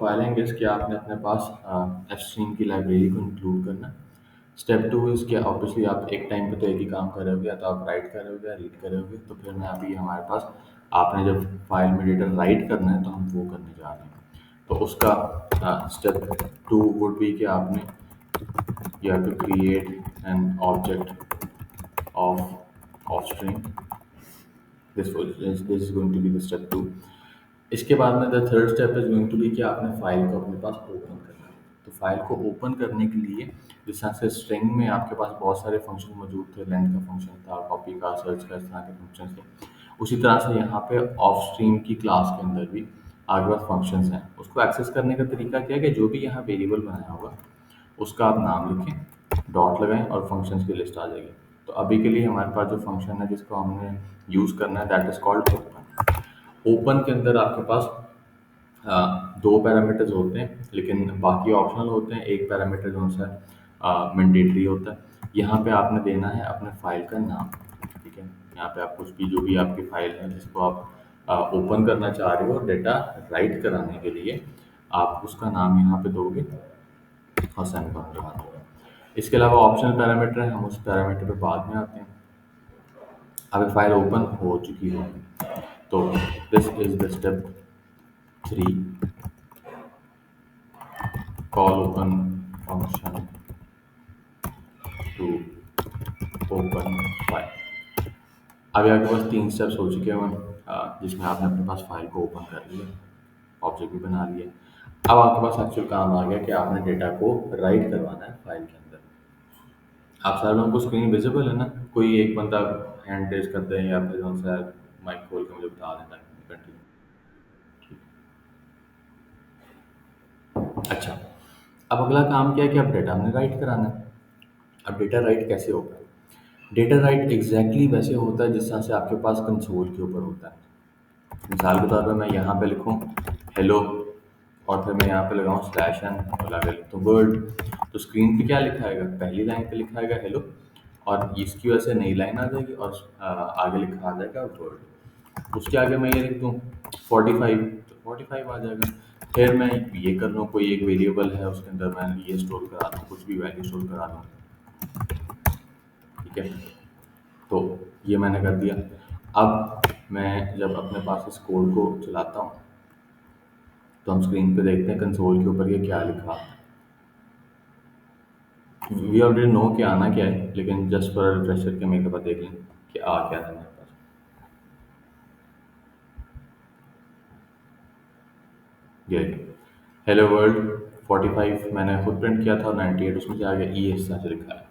Filing is कि आपने अपने पास एफ स्ट्रीम की लाइब्रेरी को इंक्लूड करना है। स्टेप टू इज़ कि ऑब्वियसली आप एक टाइम पे तो एक ही काम कर रहे होगे, या तो आप राइट कर रहे होगे या रीड कर रहे होगे। तो फिर मैं अभी हमारे पास आपने जब फाइल में डेटा राइट करना है तो हम वो करने जा रहे हैं। तो उसका स्टेप टू वुड बी कि आपने you have to create an object of offstring. This is going to be the step two. इसके बाद में the third step is going to be कि आपने फाइल को अपने पास ओपन करना है। तो फाइल को ओपन करने के लिए जिस तरह से स्ट्रिंग में आपके पास बहुत सारे फंक्शन मौजूद थे, लेंथ का फंक्शन था, कॉपी का, सर्च का, इस तरह के फंक्शन थे, उसी तरह से यहाँ पे ऑफ स्ट्रीम की क्लास के अंदर भी आपके पास फंक्शंस हैं। उसको एक्सेस करने का तरीका क्या है कि जो भी यहाँ वेरिएबल बनाया होगा उसका आप नाम लिखें, डॉट लगाएं और फंक्शंस की लिस्ट आ जाएगी। तो अभी के लिए हमारे पास जो फंक्शन है जिसको हमने यूज़ करना है that is called open. Open के अंदर आपके पास दो पैरामीटर्स होते हैं, लेकिन बाकी ऑप्शनल होते हैं। एक पैरामीटर जो सा मैंडेटरी होता है। यहाँ पे आपने देना है अपने फाइल का नाम। ठीक है, यहाँ पे आप कुछ भी जो भी आपकी फाइल है जिसको आप ओपन करना चाह रहे हो, डेटा राइट कराने के लिए आप उसका नाम यहाँ पे दोगे और सेमीकोलन लगा दोगे। इसके अलावा ऑप्शनल पैरामीटर है, हम उस पैरामीटर पे बाद में आते हैं। अभी फाइल ओपन हो चुकी है तो this is the step three, call open function to open file. अभी आपके पास तीन स्टेप्स हो चुके हैं जिसमें आपने अपने पास फाइल को ओपन कर लिया, ऑब्जेक्ट भी बना लिया। अब आपके पास एक्चुअल काम आ गया कि आपने डेटा को राइट करवाना है फाइल के अंदर। आप सारे लोगों को स्क्रीन विजिबल है ना? कोई एक बंदा हैंड रेज कर दें या फिर जो सा माइक खोल के मुझे बता दें ताकि कंटिन्यू। अच्छा, अब अगला काम क्या है कि अब डेटा हमने राइट कराना है। अब डेटा राइट कैसे होगा? डेटा राइट एग्जैक्टली वैसे होता है जिस तरह से आपके पास कंसोल के ऊपर होता है। मिसाल के तौर पे मैं यहाँ पे लिखूँ हेलो और फिर मैं यहाँ पे लगाऊँ स्लैश एन और आगे लिखूँ वर्ड, तो स्क्रीन पे क्या लिखा आएगा? पहली लाइन पे लिखा आएगा हेलो और इसकी वजह से नई लाइन आ जाएगी और आगे लिखा आ जाएगा वर्ड। उसके आगे मैं ये लिख दूँ 45, तो 45 आ जाएगा। फिर मैं ये कर लूँ, कोई एक वेरिएबल है उसके अंदर मैं ये स्टोर करा दूँ, कुछ भी वैल्यू स्टोर करा दूँ। ठीक है, तो ये मैंने कर दिया। अब मैं जब अपने पास इस कोड को चलाता हूँ तो हम स्क्रीन पे देखते हैं कंसोल के ऊपर ये क्या लिखा है। वी ऑलरेडी नो कि आना क्या है, लेकिन जस्ट फॉर रिफ्रेशर के हम एक दफ़ा देख लें कि आ क्या है हमारे पास। ये हेलो वर्ल्ड 45 मैंने खुद प्रिंट किया था और 98 उसमें से आ गया, ये इस तरह से लिखा है।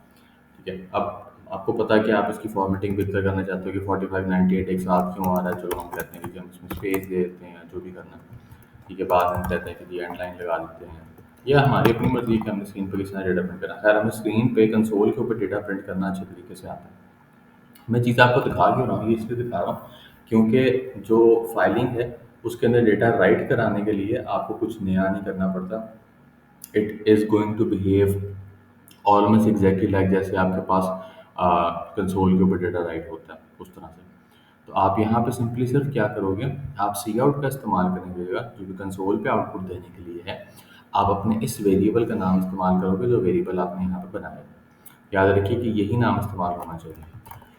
ठीक है, अब आपको पता है कि आप इसकी फॉर्मेटिंग बेहतर करना चाहते हो कि 45 98 एक साथ क्यों आ रहा है। चलो हम कहते हैं कि हम इसमें स्पेस दे देते हैं या जो भी करना है। ठीक है, बाद में कहते हैं कि जी एंड लाइन लगा देते हैं, या हमारी अपनी मर्जी है कि हमने स्क्रीन पर किस तरह डेटा प्रिंट करना है। खैर हमें स्क्रीन पे कंसोल के ऊपर डेटा प्रिंट करना अच्छे तरीके से आता है। मैं चीज़ आपको दिखा क्यों रहा हूँ, ये इसलिए दिखा रहा हूँ क्योंकि जो फाइलिंग है उसके अंदर डेटा राइट कराने के लिए आपको कुछ नया नहीं करना पड़ता। It is going to behave almost exactly like जैसे आपके पास कंसोल के ऊपर डेटा राइट होता है उस तरह से। तो आप यहाँ पे सिंपली सिर्फ क्या करोगे, आप सी आउट का इस्तेमाल करेंगे जो कि कंसोल पे आउटपुट देने के लिए है। आप अपने इस वेरिएबल का नाम इस्तेमाल करोगे जो वेरिएबल आपने यहाँ पे बनाया है। याद रखिए कि यही नाम इस्तेमाल होना चाहिए।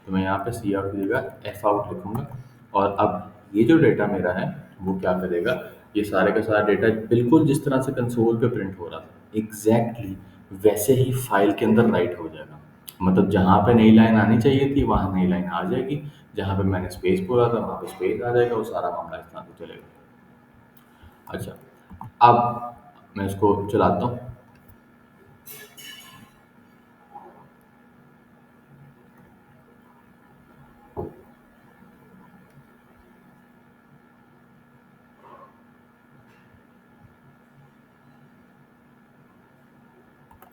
तो मैं यहाँ पे सी आउट की जगह एफ आउट लिखूँगा और अब ये जो डेटा मेरा है वो क्या करेगा, ये सारे का सारा डेटा बिल्कुल जिस तरह से कंसोल पे प्रिंट हो रहा था एग्जैक्टली वैसे ही फाइल के अंदर राइट हो जाएगा। मतलब जहाँ पे नई लाइन आनी चाहिए थी वहाँ नई लाइन आ जाएगी, जहाँ पे मैंने स्पेस बोला था वहाँ पे स्पेस आ जाएगा, वो सारा मामला इस तरह से चलेगा। अच्छा, अब मैं इसको चलाता हूँ।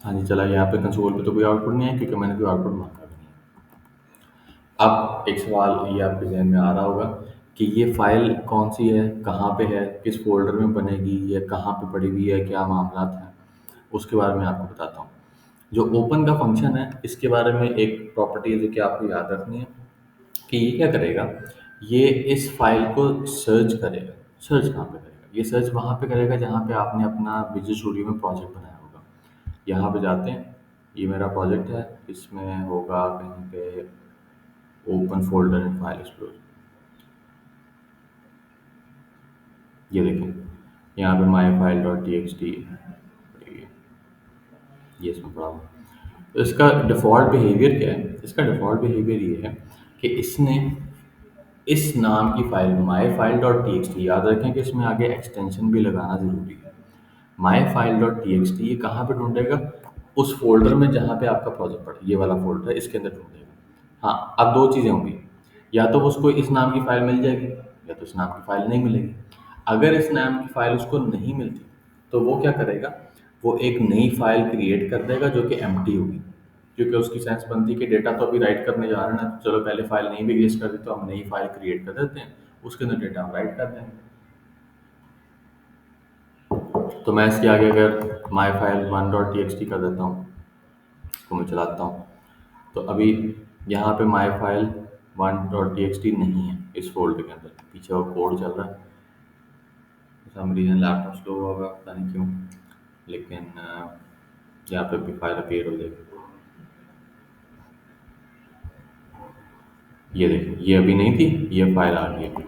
हाँ जी, चला। यहाँ पे कंसोल पे तो कोई आउटपुट नहीं है क्योंकि मैंने कोई आउटपुट मांगा भी नहीं है। अब एक सवाल ये आपके जहन में आ रहा होगा कि ये फाइल कौन सी है, कहाँ पे है, किस फोल्डर में बनेगी, या कहाँ पे पड़ी हुई है, क्या मामला है, उसके बारे में आपको बताता हूँ। जो ओपन का फंक्शन है इसके बारे में एक प्रॉपर्टी है जो कि आपको याद रखनी है कि ये क्या करेगा, ये इस फाइल को सर्च करेगा। सर्च कहाँ पे करेगा? ये सर्च वहाँ पे करेगा जहाँ पे आपने अपना विजुअल स्टूडियो में प्रोजेक्ट बनाया होगा। यहाँ पे जाते हैं, ये मेरा प्रोजेक्ट है, इसमें होगा कहीं पे open folder and file explore. ये देखें यहाँ पे my file dot T x T, ये इसमें पड़ा हुआ। तो इसका डिफ़ॉल्ट बिहेवियर क्या है? इसका डिफ़ॉल्ट बिहेवियर ये है कि इसने इस नाम की file my file dot T x T, याद रखें कि इसमें आगे एक्सटेंशन भी लगाना ज़रूरी है। My file dot T x T ये कहाँ पे ढूंढेगा? उस फोल्डर में जहाँ पे आपका प्रोजेक्ट पड़ा, ये वाला फोल्डर है, इसके अंदर ढूंढेगा। हाँ, अब दो चीज़ें होंगी, या तो उसको इस नाम की फ़ाइल मिल जाएगी या तो इस नाम की फ़ाइल नहीं मिलेगी। अगर इस नाम की फ़ाइल उसको नहीं मिलती तो वो क्या करेगा? वो एक नई फ़ाइल क्रिएट कर देगा जो कि एम्प्टी होगी, क्योंकि उसकी सेंस बनती है कि डेटा तो अभी राइट करने जा रहे हैं ना, तो चलो पहले फ़ाइल नहीं भी एग्जिस्ट करती तो हम नई फ़ाइल क्रिएट कर देते हैं, उसके अंदर डेटा हम राइट कर देंगे। तो मैं इसके आगे अगर माई file one dot T x T कर देता हूँ, इसको मैं चलाता हूँ, तो अभी यहाँ पे माई file one dot T x T नहीं है इस फोल्डर के अंदर, पीछे वो कोड चल रहा है। सम रीज़न लैपटॉप स्लो होगा, पता नहीं क्यों, लेकिन यहाँ पे भी फाइल अपीयर हो जाएगी। ये देखिए, ये अभी नहीं थी, ये फाइल आ गई है।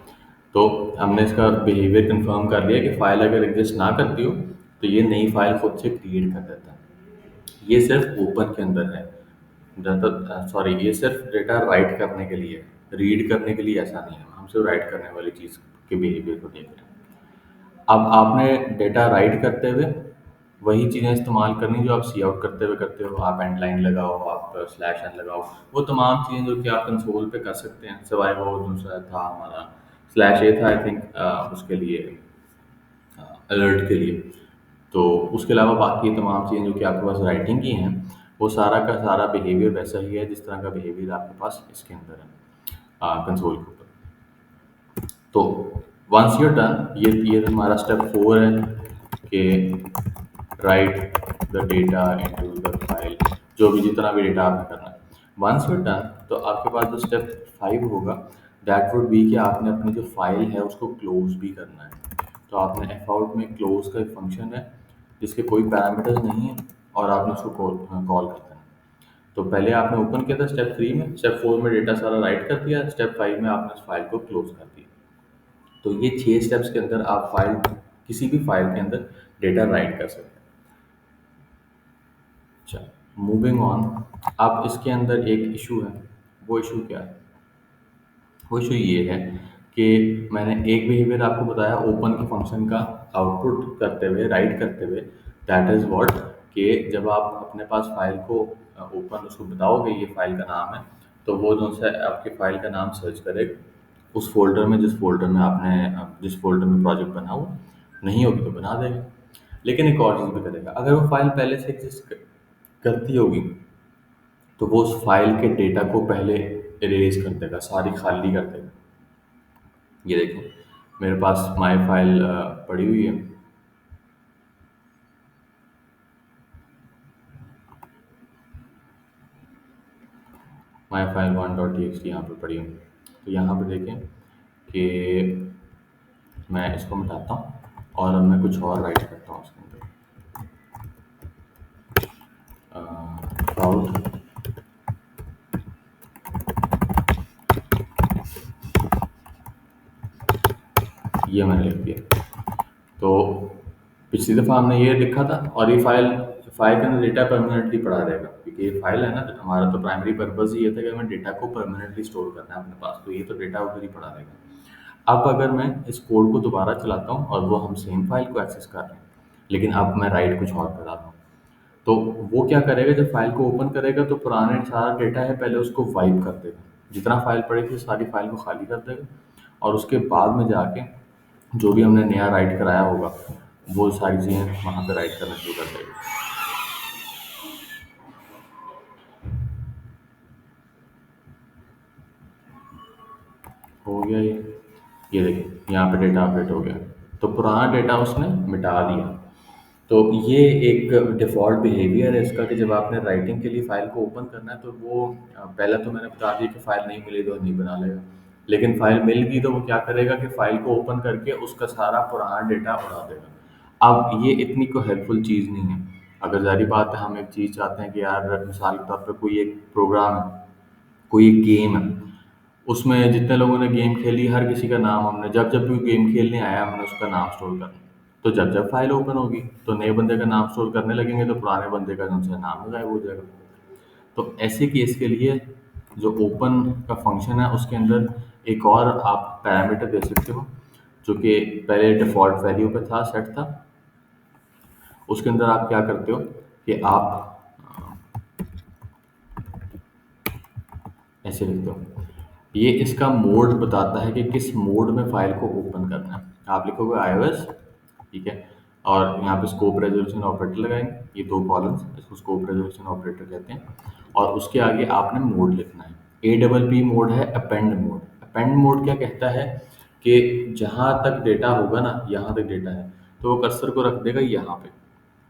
तो हमने इसका बिहेवियर कंफर्म कर लिया कि फाइल अगर एग्जिस्ट ना करती हो तो ये नई फाइल खुद से क्रिएट कर देता है। ये सिर्फ ओपन के अंदर है, सॉरी, ये सिर्फ डेटा राइट करने के लिए है, रीड करने के लिए ऐसा नहीं है। हम सिर्फ राइट करने वाली चीज़ के बिहेवियर को देख रहे हैं। अब आपने डेटा राइट करते हुए वही चीज़ें इस्तेमाल करनी जो आप सी आउट करते हुए करते हो। आप एंड लाइन लगाओ, आप स्लैश एन लगाओ, वो तमाम चीज़ें जो कि आप कंसोल पे कर सकते हैं, सिवाय वो दूसरा था हमारा स्लैश ए था, आई थिंक उसके लिए, अलर्ट के लिए। तो उसके अलावा बाकी तमाम चीज़ें जो कि आपके पास राइटिंग की हैं, वो सारा का सारा बिहेवियर वैसा ही है जिस तरह का बिहेवियर आपके पास इसके अंदर है कंसोल के ऊपर। तो वंस यूर डन, ये हमारा स्टेप 4 है कि right the data into the file, जो भी जितना भी डेटा आपने करना है। वंस यूर डन, तो आपके पास जो स्टेप 5 होगा, दैट वुड बी कि आपने अपनी जो फाइल है उसको क्लोज भी करना है। तो आपने एफ आउट में क्लोज का एक फंक्शन है जिसके कोई पैरामीटर्स नहीं है और आपने उसको कॉल करना है। तो पहले आपने ओपन किया था स्टेप 3 में, स्टेप 4 में डेटा सारा राइट कर दिया, स्टेप 5 में आपने उस फाइल को क्लोज कर दिया। तो ये 6 स्टेप्स के अंदर आप फाइल, किसी भी फाइल के अंदर डेटा राइट कर सकते हैं। अच्छा, मूविंग ऑन। अब इसके अंदर एक इशू है। वो इशू क्या है? वो इशू ये है कि मैंने एक बिहेवियर आपको बताया ओपन के फंक्शन का आउटपुट करते हुए, राइट करते हुए, दैट इज़ व्हाट, कि जब आप अपने पास फाइल को ओपन उसको बताओगे ये फाइल का नाम है, तो वो जो सा आपके फाइल का नाम सर्च करेगा उस फोल्डर में, जिस फोल्डर में आपने जिस फोल्डर में प्रोजेक्ट बना हुआ नहीं होगी तो बना देगा। लेकिन एक और चीज़ भी करेगा, अगर वो फाइल पहले से एग्जिस्ट करती होगी तो वो उस फाइल के डेटा को पहले इरेज कर देगा, सारी खाली कर देगा। ये देखें, मेरे पास माई फाइल पड़ी हुई है, माई file one dot T x T यहाँ पर पड़ी हुई। तो यहाँ पे देखें कि मैं इसको मिटाता हूँ और अब मैं कुछ और राइट करता हूँ उसके अंदर। आउट, ये मैंने लिख दिया। तो पिछली दफ़ा हमने ये लिखा था और ये फाइल फाइल के अंदर डेटा परमानेंटली पड़ा रहेगा, क्योंकि ये फाइल है ना, तो हमारा तो प्राइमरी पर्पज़ ही ये था कि हमें डेटा को परमानेंटली स्टोर करना है अपने पास, तो ये तो डेटा उधर ही पड़ा रहेगा। अब अगर मैं इस कोड को दोबारा चलाता हूँ और वो हम सेम फाइल को एक्सेस कर रहे हैं, लेकिन अब मैं राइट कुछ और कर रहा हूँ, तो वो क्या करेगा? जब फाइल को ओपन करेगा तो पुराने सारा डेटा है पहले उसको वाइप कर देगा, जितना फाइल पड़ी थी सारी फाइल को खाली कर देगा, और उसके बाद में जाके जो भी हमने नया राइट कराया होगा वो सारी चीज़ें वहाँ पे राइट करना शुरू कर देगा। हो गया ये देखिए यहाँ पे डेटा अपडेट हो गया, तो पुराना डेटा उसने मिटा दिया। तो ये एक डिफ़ॉल्ट बिहेवियर है इसका कि जब आपने राइटिंग के लिए फ़ाइल को ओपन करना है तो वो पहला तो मैंने बता दिया कि फ़ाइल नहीं मिली तो नहीं बना लेगा। लेकिन फाइल मिल गई तो वो क्या करेगा कि फाइल को ओपन करके उसका सारा पुराना डेटा उड़ा देगा। अब ये इतनी कोई हेल्पफुल चीज़ नहीं है। अगर ज़ाहिर बात है हम एक चीज़ चाहते हैं कि यार मिसाल के तौर पे कोई एक प्रोग्राम है, कोई एक गेम है, उसमें जितने लोगों ने गेम खेली हर किसी का नाम हमने जब जब भी गेम खेलने आया हमने उसका नाम स्टोर करना। तो जब जब फाइल ओपन होगी तो नए बंदे का नाम स्टोर करने लगेंगे तो पुराने बंदे का जो है नाम गायब हो जाएगा। तो ऐसे केस के लिए जो ओपन का फंक्शन है उसके अंदर एक और आप पैरामीटर दे सकते हो, जो कि पहले डिफ़ॉल्ट वैल्यू पे था, सेट था। उसके अंदर आप क्या करते हो कि आप ऐसे लिखते हो, ये इसका मोड बताता है कि किस मोड में फ़ाइल को ओपन करना है। आप लिखोगे iOS, ठीक है, और यहाँ पे स्कोप रेज़ोल्यूशन ऑपरेटर लगाएंगे, ये 2 कॉलम्स, इसको स्कोप रेज़ोल्यूशन ऑपरेटर कहते हैं। और उसके आगे आपने मोड लिखना है। APP मोड है अपेंड मोड। अपेंड मोड क्या कहता है कि जहाँ तक डेटा होगा ना, यहाँ तक डेटा है, तो वो कर्सर को रख देगा यहाँ पे,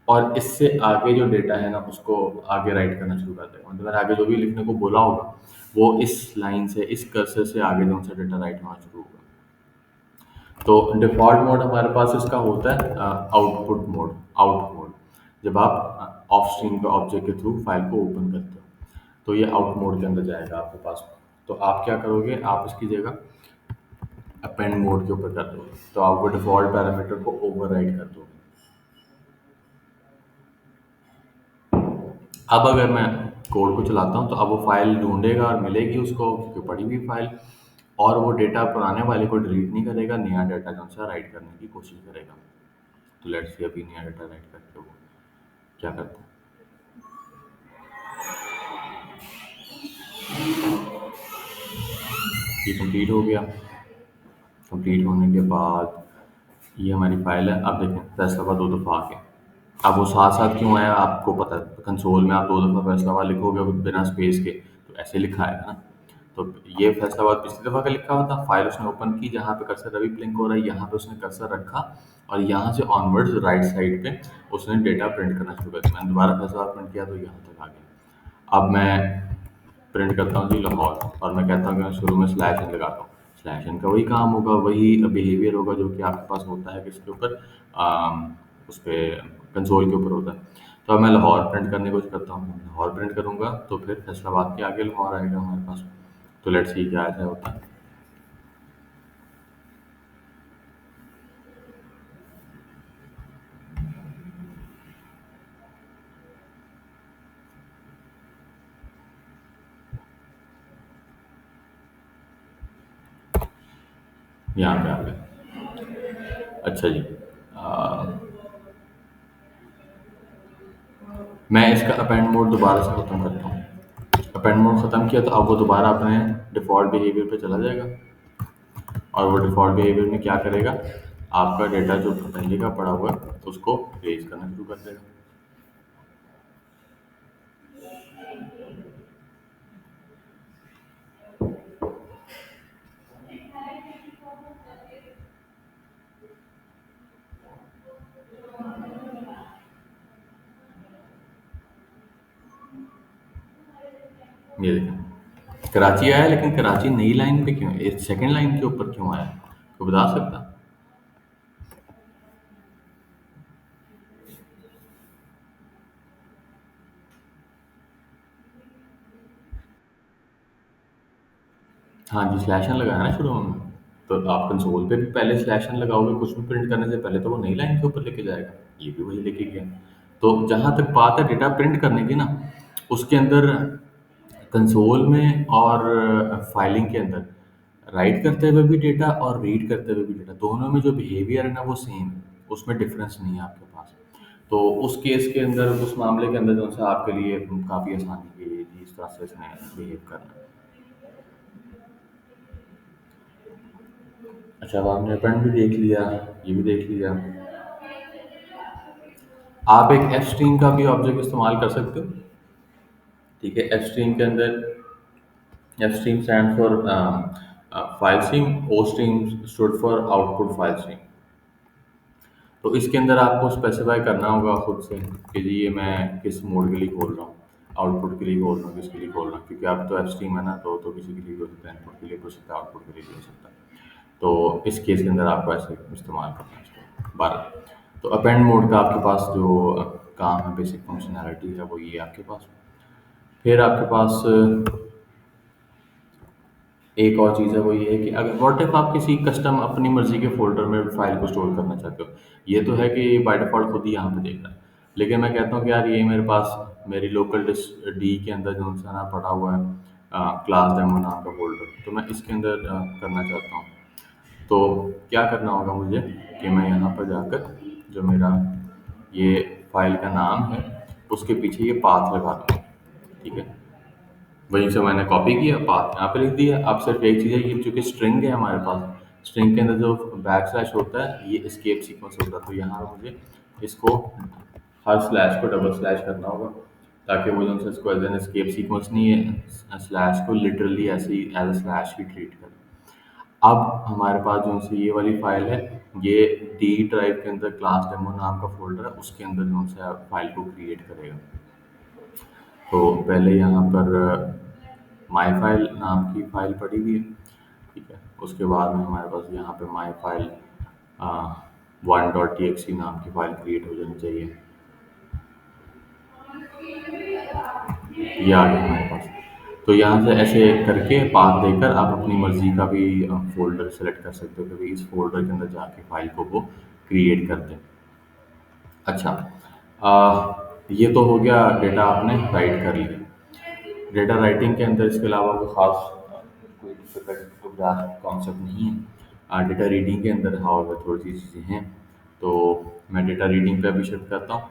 और इससे आगे जो डेटा है ना उसको आगे राइट करना शुरू कर देगा। मतलब मैंने आगे जो भी लिखने को बोला होगा वो इस लाइन से, इस कर्सर से आगे जो सा डेटा राइट होना शुरू होगा। तो डिफ़ॉल्ट मोड हमारे पास इसका होता है आउटपुट मोड, आउट मोड, जब आप ऑफ स्ट्रीम के ऑब्जेक्ट के थ्रू फाइल को ओपन करते हो तो ये आउट मोड के अंदर जाएगा आपके पास। तो आप क्या करोगे, आप इसकी जगह अपेंड मोड के ऊपर कर दोगे, तो आप वो डिफ़ॉल्ट पैरामीटर को ओवरराइड कर दोगे। अब अगर मैं कोड को चलाता हूँ तो अब वो फाइल ढूंढेगा और मिलेगी उसको, क्योंकि पड़ी हुई फाइल, और वो डेटा पुराने वाले को डिलीट नहीं करेगा, नया डाटा जो सा राइट करने की कोशिश करेगा। तो लेट्स सी अभी नया डाटा राइट करके वो क्या करता है। ये कंप्लीट हो गया। कंप्लीट होने के बाद ये हमारी फाइल है। अब देखें फैसलाबाद 2 दफ़ा आ गया। अब वो साथ साथ क्यों आया आपको पता है, कंसोल में आप 2 दफ़ा फैसलाबाद लिखोगे बिना स्पेस के तो ऐसे लिखा आएगा ना। तो ये फैसलाबाद पिछली दफ़ा का लिखा हुआ था, फाइल उसने ओपन की, जहाँ पे कर्सर अभी ब्लिंक हो रहा है यहाँ पे उसने कर्सर रखा, और यहाँ से ऑनवर्ड्स राइट साइड पे उसने डेटा प्रिंट करना शुरू कर दिया। मैंने दोबारा फैसलाबाद प्रिंट किया तो यहाँ तक आ गया। अब मैं प्रिंट करता हूँ जी लाहौर, और मैं कहता हूँ कि मैं शुरू में स्लैश एन लगाता हूँ। स्लैश एन का वही काम होगा, वही बिहेवियर होगा जो कि आपके पास होता है किसके ऊपर, उस पे कंसोल के ऊपर होता है। तो अब मैं लाहौर प्रिंट करने की कोशिश करता हूँ, लाहौर प्रिंट करूँगा तो फिर फैसलाबाद के आगे लाहौर आएगा हमारे पास। तो लेट्स सी क्या ऐसा होता है। यहाँ पे आ गया। अच्छा जी, आ, मैं इसका अपेंड मोड दोबारा से ख़त्म करता हूँ। अपेंड मोड ख़त्म किया तो अब वो दोबारा अपने डिफ़ॉल्ट बिहेवियर पे चला जाएगा, और वो डिफ़ॉल्ट बिहेवियर में क्या करेगा, आपका डेटा जो पहले का पड़ा हुआ है उसको रेज करना शुरू कर देगा। ये देखें कराची आया, लेकिन कराची नई लाइन पे क्यों है, सेकंड लाइन के ऊपर क्यों आया, कोई बता सकता? हाँ जी, स्लैश एन लगाया ना शुरू में। तो आप कंसोल पे भी पहले स्लैश एन लगाओगे कुछ भी प्रिंट करने से पहले, तो वो नई लाइन के ऊपर लेके जाएगा। ये भी वही लेके गया। तो जहाँ तक बात है डेटा प्रिंट करने की ना, उसके अंदर कंसोल में और फाइलिंग के अंदर राइट करते हुए भी डेटा और रीड करते हुए भी डेटा, दोनों में जो बिहेवियर है ना वो सेम है, उसमें डिफरेंस नहीं है आपके पास। तो उस केस के अंदर, उस मामले के अंदर जो सा आपके लिए काफ़ी आसानी है ये इस तरह से इसमें बिहेव करना। अच्छा, अब आपने पेन भी देख लिया, ये भी देख लिया। आप एक एफ स्ट्रीम का भी ऑब्जेक्ट इस्तेमाल कर सकते हो। ठीक है, एफ स्ट्रीम के अंदर F stream stand for file stream, O stream stood for output file stream. तो इसके अंदर आपको स्पेसिफाई करना होगा खुद से कि जी ये मैं किस मोड के लिए खोल रहा हूँ। आउटपुट के लिए खोल रहा हूँ, किसके लिए खोल रहा हूँ, क्योंकि अब तो एफ स्ट्रीम है ना, तो किसी के लिए भी हो सकता है, इनपुट के लिए भी हो सकता है, आउटपुट के लिए भी हो सकता है। तो इस केस के अंदर आपको ऐसे इस्तेमाल करना है इसको 12। तो अपेंड मोड का आपके पास जो काम है, बेसिक फंक्शनैलिटी है, वो ये आपके पास। फिर आपके पास एक और चीज़ है, वो ये है कि अगर व्हाट इफ आप किसी कस्टम अपनी मर्जी के फोल्डर में फाइल को स्टोर करना चाहते हो। ये तो है कि बाय डिफॉल्ट खुद ही यहाँ पे देख रहा है, लेकिन मैं कहता हूँ कि यार ये मेरे पास मेरी लोकल डिस्क डी के अंदर जो सा ना पड़ा हुआ है, क्लास डेमो नाम का फोल्डर, तो मैं इसके अंदर करना चाहता हूँ। तो क्या करना होगा मुझे कि मैं यहाँ पर जाकर जो मेरा ये फाइल का नाम है, उसके पीछे ये पाथ लगा दूँगा। ठीक है, वहीं से मैंने कॉपी किया, पाथ यहाँ पे लिख दिया। अब सिर्फ एक चीज़ है, ये चूंकि स्ट्रिंग है हमारे पास, स्ट्रिंग के अंदर जो बैक स्लैश होता है ये एस्केप सीक्वेंस होता है, तो यहाँ मुझे इसको हर स्लैश को डबल स्लैश करना होगा, ताकि वो जो है इसको एज एन एस्केप सीक्वेंस नहीं है, स्लैश को लिटरली ऐसे ही एज अ स्लैश ही ट्रीट करे। अब हमारे पास जो से ये वाली फाइल है, ये डी ड्राइव के अंदर क्लास डेमो नाम का फोल्डर है, उसके अंदर जो से फाइल को क्रिएट करेगा। तो पहले यहाँ पर माई फाइल नाम की फाइल पड़ी हुई है। ठीक है, उसके बाद में हमारे पास यहाँ पे माई फाइल 1.txt नाम की फाइल क्रिएट हो जानी चाहिए। ये आ गया हमारे पास। तो यहाँ से ऐसे करके पाथ देकर आप अपनी मर्जी का भी फोल्डर सेलेक्ट कर सकते हो कि भाई इस फोल्डर के अंदर जाके फाइल को वो क्रिएट कर दें। अच्छा, ये तो हो गया, डेटा आपने राइट कर लिया। डेटा राइटिंग के अंदर इसके अलावा कोई ख़ास कोई डिफिकल्ट कॉन्सेप्ट नहीं है। डेटा रीडिंग के अंदर हाँ थोड़ी सी चीज़ें हैं, तो मैं डेटा रीडिंग पे अभी शिफ्ट करता हूँ।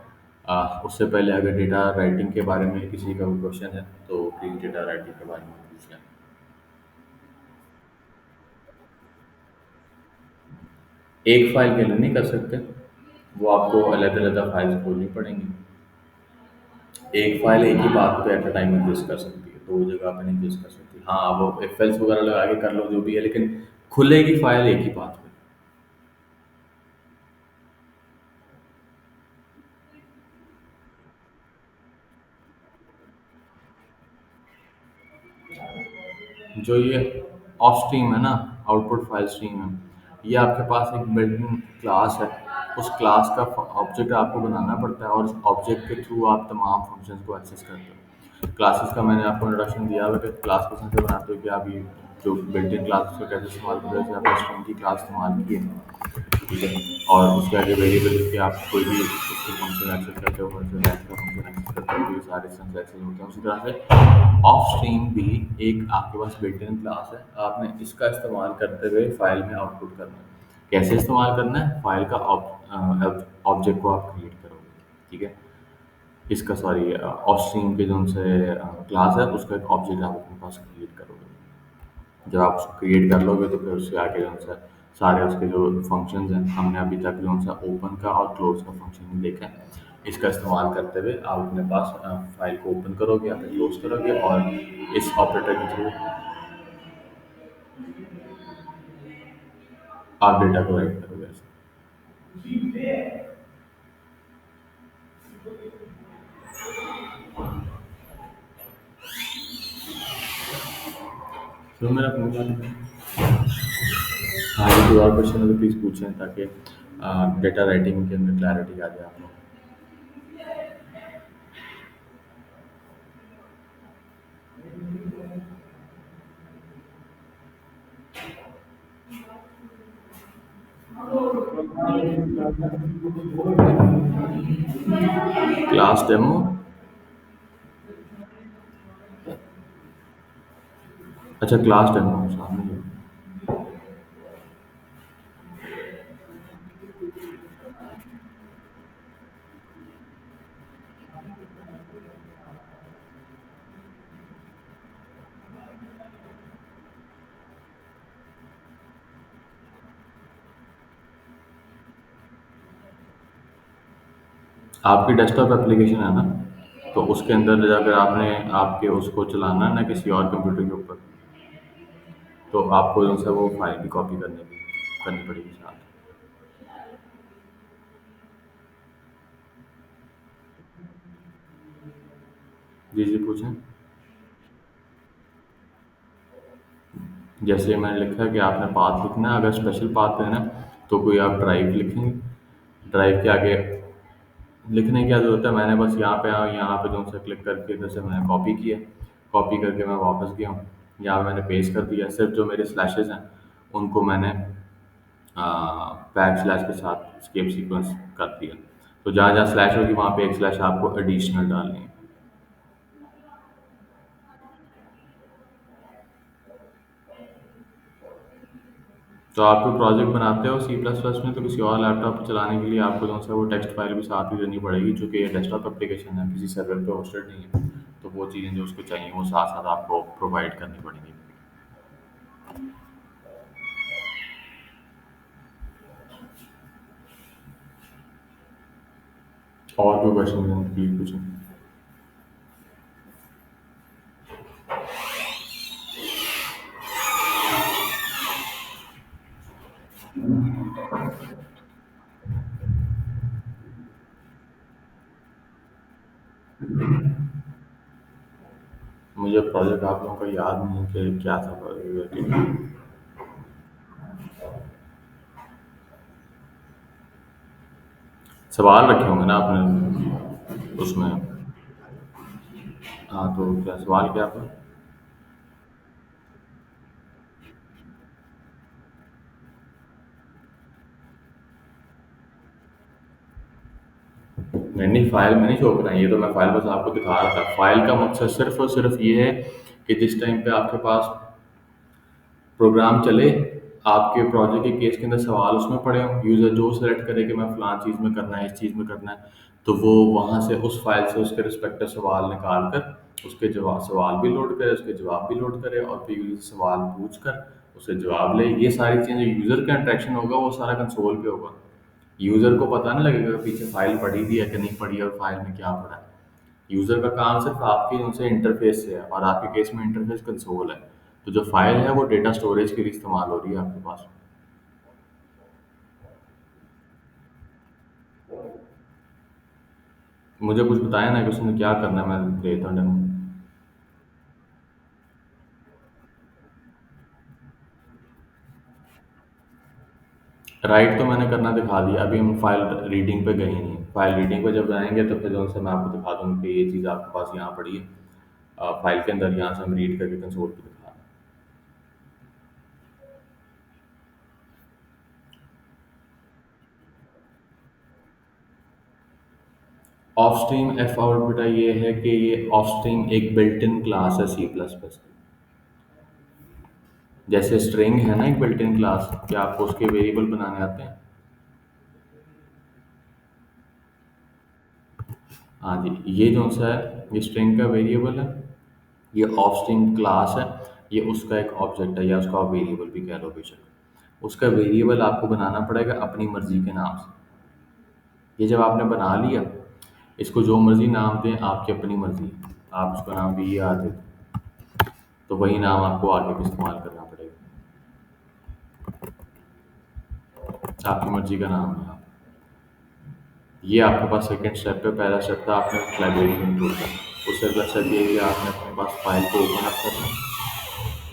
उससे पहले अगर डेटा राइटिंग के बारे में किसी का कोई क्वेश्चन है तो प्लीज़ डेटा राइटिंग के बारे में पूछ लें। एक फाइल के लिए नहीं कर सकते, वो आपको अलग अलग फाइल्स खोलनी पड़ेंगी। एक फाइल एक ही बात पे एट अ टाइम एग्जिस्ट कर सकती है, दो जगह पे नहीं एग्जिस्ट कर सकती। हाँ, वो इफेल्स वगैरह लगा के कर लो जो भी है, लेकिन खुलेगी फाइल एक ही बात पे। जो ये ऑफ स्ट्रीम है ना, आउटपुट फाइल स्ट्रीम है, ये आपके पास एक बिल्ट इन क्लास है। उस क्लास का ऑब्जेक्ट आपको बनाना पड़ता है, और उस ऑब्जेक्ट के थ्रू आप तमाम फंक्शंस को एक्सेस करते हो। क्लासेस का मैंने आपको इंट्रोडक्शन दिया हुआ है कि क्लास को कैसे बनाते हो, कि आप ये जो बिल्ट इन क्लास को कैसे इस्तेमाल करते हो, जैसे आपने स्ट्रिंग की क्लास इस्तेमाल की है। ठीक है, और उसके आगे वेरिएबल के आप कोई भी उसके फंक्शन एक्सेस करते हो, जैसे मैथ का फंक्शन एक्सेस करते हो, ये सारे फंक्शन एक्सेस होते हैं। उसी तरह से ऑफ स्ट्रीम भी एक आपके पास बिल्ट इन क्लास है, आपने इसका इस्तेमाल करते हुए फाइल में आउटपुट करना है। कैसे इस्तेमाल करना है, फाइल का ऑब्जेक्ट को आप क्रिएट करोगे। ठीक है, इसका सॉरी ऑफ स्ट्रीम के जो उनसे क्लास है, उसका एक ऑब्जेक्ट आप अपने पास क्रिएट करोगे। जब आप उसको क्रिएट कर लोगे तो फिर उससे आगे जो सा सारे उसके जो फंक्शंस हैं, हमने अभी तक जो सा ओपन का और क्लोज का फंक्शन ही देखा है। इसका इस्तेमाल करते हुए आप अपने पास फाइल को ओपन करोगे या फिर क्लोज करोगे, और इस ऑपरेटर के थ्रू आप डेटा को राइट करोगे ऐसे। तो मेरा हाँ, ये कोई और क्वेश्चन है तो प्लीज़ पूछें, ताकि डेटा राइटिंग के अंदर क्लैरिटी आ जाए आपको। Class demo. अच्छा, क्लास डेमो सामने ही है। आपकी डेस्कटॉप एप्लीकेशन है ना, तो उसके अंदर अगर आपने आपके उसको चलाना है ना किसी और कंप्यूटर के ऊपर, तो आपको जो है वो फाइल की कॉपी करनी पड़ेगी साथ। जी जी जी पूछें। जैसे मैंने लिखा है कि आपने पाथ लिखना है, अगर स्पेशल पाथ लेना है तो कोई आप ड्राइव लिखेंगे। ड्राइव के आगे लिखने की क्या ज़रूरत है, मैंने बस यहाँ पे यहाँ पे जो सा क्लिक करके इधर से मैंने कॉपी किया। कॉपी करके मैं वापस गया हूँ, यहाँ पे मैंने पेस्ट कर दिया। सिर्फ जो मेरे स्लैशेस हैं उनको मैंने बैक स्लैश के साथ स्केप सीक्वेंस कर दिया। तो जहाँ जहाँ स्लैश होगी वहाँ पे एक स्लैश आपको एडिशनल डालनी है। तो आप कोई प्रोजेक्ट बनाते हो सी प्लस प्लस में, तो किसी और लैपटॉप पर चलाने के लिए आपको जो सा वो टेक्स्ट फाइल भी साथ ही देनी पड़ेगी, चूँकि ये डेस्कटॉप एप्लीकेशन है, किसी सर्वर पे होस्टेड नहीं है। तो वो चीज़ें जो उसको चाहिए वो साथ साथ आपको प्रोवाइड करनी पड़ेंगी। और कोई क्वेश्चन है प्लीज पूछें। मुझे प्रोजेक्ट आप लोगों का याद नहीं है कि क्या था प्रोजेक्ट। सवाल रखे होंगे ना आपने उसमें। हाँ, तो क्या सवाल क्या था? नहीं नहीं, फाइल में नहीं शो करा, ये तो मैं फाइल बस आपको दिखा रहा था। फाइल का मकसद सिर्फ और सिर्फ ये है कि जिस टाइम पे आपके पास प्रोग्राम चले, आपके प्रोजेक्ट के केस के अंदर सवाल उसमें पड़े हों, यूज़र जो सेलेक्ट करे कि मैं फ़लाँ चीज़ में करना है, इस चीज़ में करना है, तो वो वहाँ से उस फाइल से उसके रिस्पेक्टिव सवाल निकाल कर उसके जवाब सवाल भी लोड करे, उसके जवाब भी लोड करे, और फिर यूज़र से सवाल पूछ कर उससे जवाब ले। ये सारी चीज़ें यूज़र का इंटरेक्शन होगा वो सारा कंसोल पे होगा। यूज़र को पता नहीं लगेगा कि पीछे फाइल पड़ी भी है कि नहीं पड़ी है और फाइल में क्या पड़ा है। यूज़र का काम सिर्फ आपके उनसे इंटरफेस से है, और आपके केस में इंटरफेस कंसोल है। तो जो फाइल है वो डेटा स्टोरेज के लिए इस्तेमाल हो रही है आपके पास। मुझे कुछ बताया ना कि उसमें क्या करना है, मैं देता हूँ डेमो। राइट तो मैंने करना दिखा दिया, अभी हम फाइल रीडिंग पे गए ही नहीं। फाइल रीडिंग पे जब जाएंगे तो फिर जो से मैं आपको दिखा दूँगा कि ये चीज़ आपके पास यहाँ पड़ी है। फाइल के अंदर यहाँ से हम रीड करके कंसोल पे दिखा रहे हैं। ऑफ स्ट्रीम एफ आउट बेटा ये है कि ये ऑफ स्ट्रीम एक बिल्ट इन क्लास है सी प्लस प्लस। जैसे स्ट्रिंग है ना एक बिल्ट इन क्लास, क्या आपको उसके वेरिएबल बनाने आते हैं? हाँ जी, ये जो सा है ये स्ट्रिंग का वेरिएबल है। ये ऑफ स्ट्रिंग क्लास है। ये उसका एक ऑब्जेक्ट है, या उसका आप वेरिएबल भी कह लो बेशक। उसका वेरिएबल आपको बनाना पड़ेगा अपनी मर्जी के नाम से। ये जब आपने बना लिया, इसको जो मर्जी नाम दें, आपकी अपनी मर्जी है। आप उसका नाम भी ये आते तो वही नाम आपको आगे भी इस्तेमाल करना पड़ेगा। आपकी मर्जी का नाम है। ये आपके पास सेकंड स्टेप पे, पहला स्टेप था आपने लाइब्रेरी में इंक्लूड करना। उससे अगला स्टेप ये है कि आपने अपने पास फाइल को ओपन अप करना है।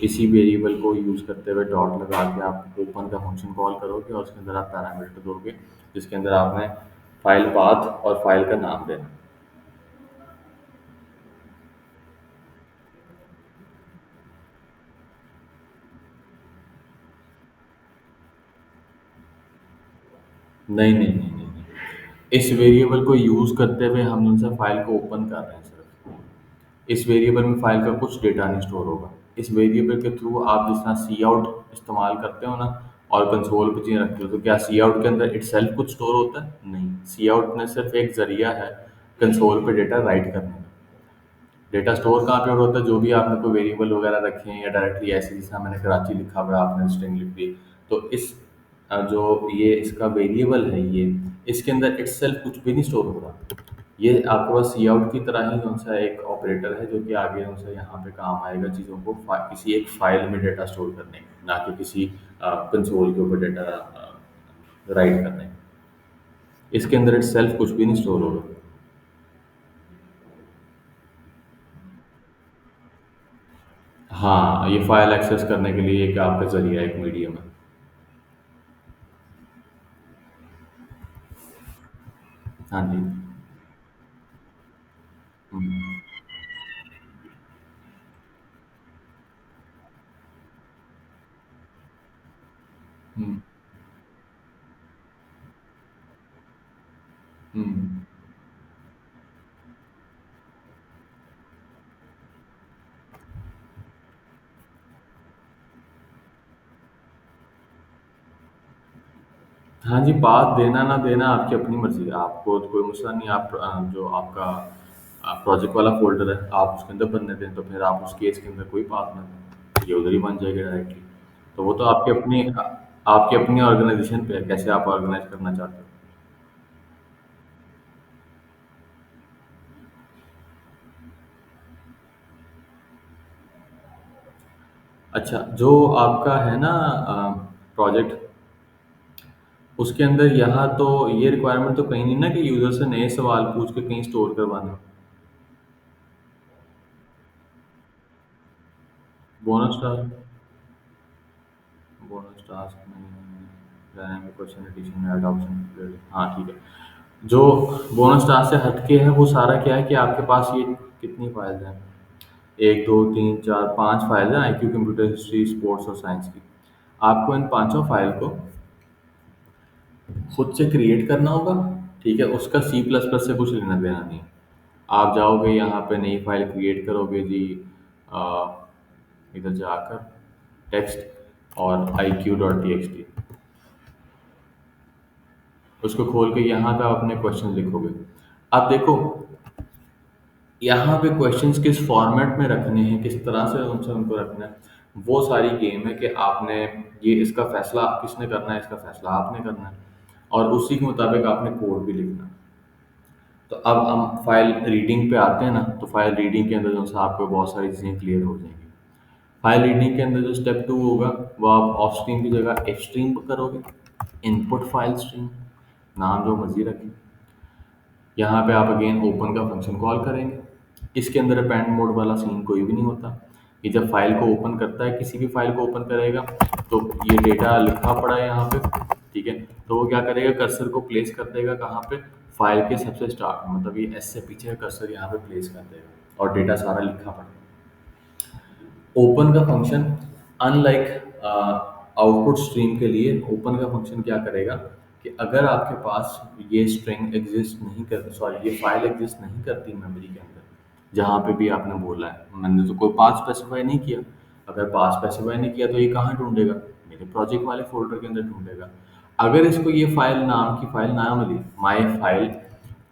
इसी वेरिएबल को यूज़ करते हुए डॉट लगा के आप ओपन का फंक्शन कॉल करोगे, और उसके अंदर आप पैरामीटर दोगे, जिसके अंदर आपने फाइल पाथ और फाइल का नाम देना। नहीं नहीं नहीं नहीं नहीं। इस वेरिएबल को यूज़ करते हुए हम उनसे फाइल को ओपन कर रहे हैं सिर्फ। इस वेरिएबल में फाइल का कुछ डेटा नहीं स्टोर होगा। इस वेरिएबल के थ्रू आप जिस तरह सी आउट इस्तेमाल करते हो ना, और कंसोल पे चीज़ें रखते हो, तो क्या सी आउट के अंदर इटसेल्फ कुछ स्टोर होता है? नहीं, सी आउट में सिर्फ एक जरिया है कंसोल पे डेटा राइट करने का। डेटा स्टोर कहाँ पे और होता है? जो भी आपने कोई वेरिएबल वगैरह रखे हैं, या डायरेक्टली ऐसे जिस तरह मैंने कराची लिखा हुआ है, आपने स्ट्रिंग लिख दी, तो इस जो ये इसका वेरिएबल है, ये इसके अंदर इटसेल्फ कुछ भी नहीं स्टोर हो रहा। ये आपके पास सी आउट की तरह ही कौन सा एक ऑपरेटर है, जो कि आगे कौन सा यहाँ पे काम आएगा चीज़ों को किसी एक फाइल में डेटा स्टोर करने में, ना कि किसी कंसोल के ऊपर डेटा राइट करने में। इसके अंदर इटसेल्फ कुछ भी नहीं स्टोर होगा। हाँ, ये फाइल एक्सेस करने के लिए एक आपका जरिया है, एक मीडियम है। हाँ जी। हम्म, हम्म, हम्म। हाँ जी, बात देना ना देना आपकी अपनी मर्जी है, आपको तो कोई मसला नहीं। आप जो आपका प्रोजेक्ट वाला फोल्डर है आप उसके अंदर बनने दें, तो फिर आप उस केस के अंदर कोई बात ना दें, ये उधर ही बन जाएगा डायरेक्टली। तो वो तो आपकी अपनी ऑर्गेनाइजेशन पे है, कैसे आप ऑर्गेनाइज करना चाहते हो। अच्छा, जो आपका है ना प्रोजेक्ट, उसके अंदर यहाँ तो ये रिक्वायरमेंट तो कहीं नहीं ना कि यूजर से नए सवाल पूछ के कहीं स्टोर करवाना। बोनस बोनस टास्क में डायनामिक क्वेश्चन एडिशन में ऐड ऑप्शन। हाँ ठीक है। जो बोनस टास्क से हटके है वो सारा क्या है कि आपके पास ये कितनी फाइल्स हैं, एक दो तीन चार पांच फाइल हैं आईक्यू, कंप्यूटर हिस्ट्री, स्पोर्ट्स और साइंस की। आपको इन पांचों फाइल को खुद से क्रिएट करना होगा। ठीक है, उसका सी प्लस प्लस से कुछ लेना देना नहीं है। आप जाओगे यहाँ पे नई फाइल क्रिएट करोगे जी, अ, इधर जाकर टेक्स्ट और I Q dot T x T, उसको खोल के यहाँ पे आप अपने क्वेश्चन लिखोगे। अब देखो, यहाँ पे क्वेश्चंस किस फॉर्मेट में रखने हैं, किस तरह से उनसे उनको रखना है, वो सारी गेम है कि आपने ये इसका फैसला किसने करना है, इसका फैसला आपने करना है, और उसी के मुताबिक आपने कोड भी लिखना है। तो अब हम फाइल रीडिंग पे आते हैं ना, तो फाइल रीडिंग के अंदर जो है आपको बहुत सारी चीज़ें क्लियर हो जाएंगी। फाइल रीडिंग के अंदर जो स्टेप टू होगा, वो आप ऑफ स्ट्रीम की जगह एच स्ट्रीम करोगे। इनपुट फाइल स्ट्रीम, नाम जो मर्जी रखें। यहाँ पे आप अगेन ओपन का फंक्शन कॉल करेंगे। इसके अंदर अपेंड मोड वाला सीन कोई भी नहीं होता। ये जब फाइल को ओपन करता है, किसी भी फाइल को ओपन करेगा, तो ये डेटा लिखा पड़ा है यहाँ पे। ठीक है, तो वो क्या करेगा, कर्सर को प्लेस कर देगा कहाँ पे, फाइल के सबसे स्टार्ट में, मतलब ये एस से पीछे का कर्सर यहाँ पे प्लेस कर देगा और डेटा सारा लिखा पड़ा है। ओपन का फंक्शन, अनलाइक आउटपुट स्ट्रीम के लिए, ओपन का फंक्शन क्या करेगा कि अगर आपके पास ये स्ट्रिंग एग्जिस्ट नहीं कर, सॉरी ये फाइल एग्जिस्ट नहीं करती मेमोरी के अंदर, जहाँ पे भी आपने बोला है, मैंने तो कोई पाथ स्पेसिफाई नहीं किया। अगर पाथ स्पेसिफाई नहीं किया तो ये कहाँ ढूंढेगा, मेरे प्रोजेक्ट वाले फोल्डर के अंदर ढूंढेगा। अगर इसको ये फाइल नाम की फाइल ना मिली, my file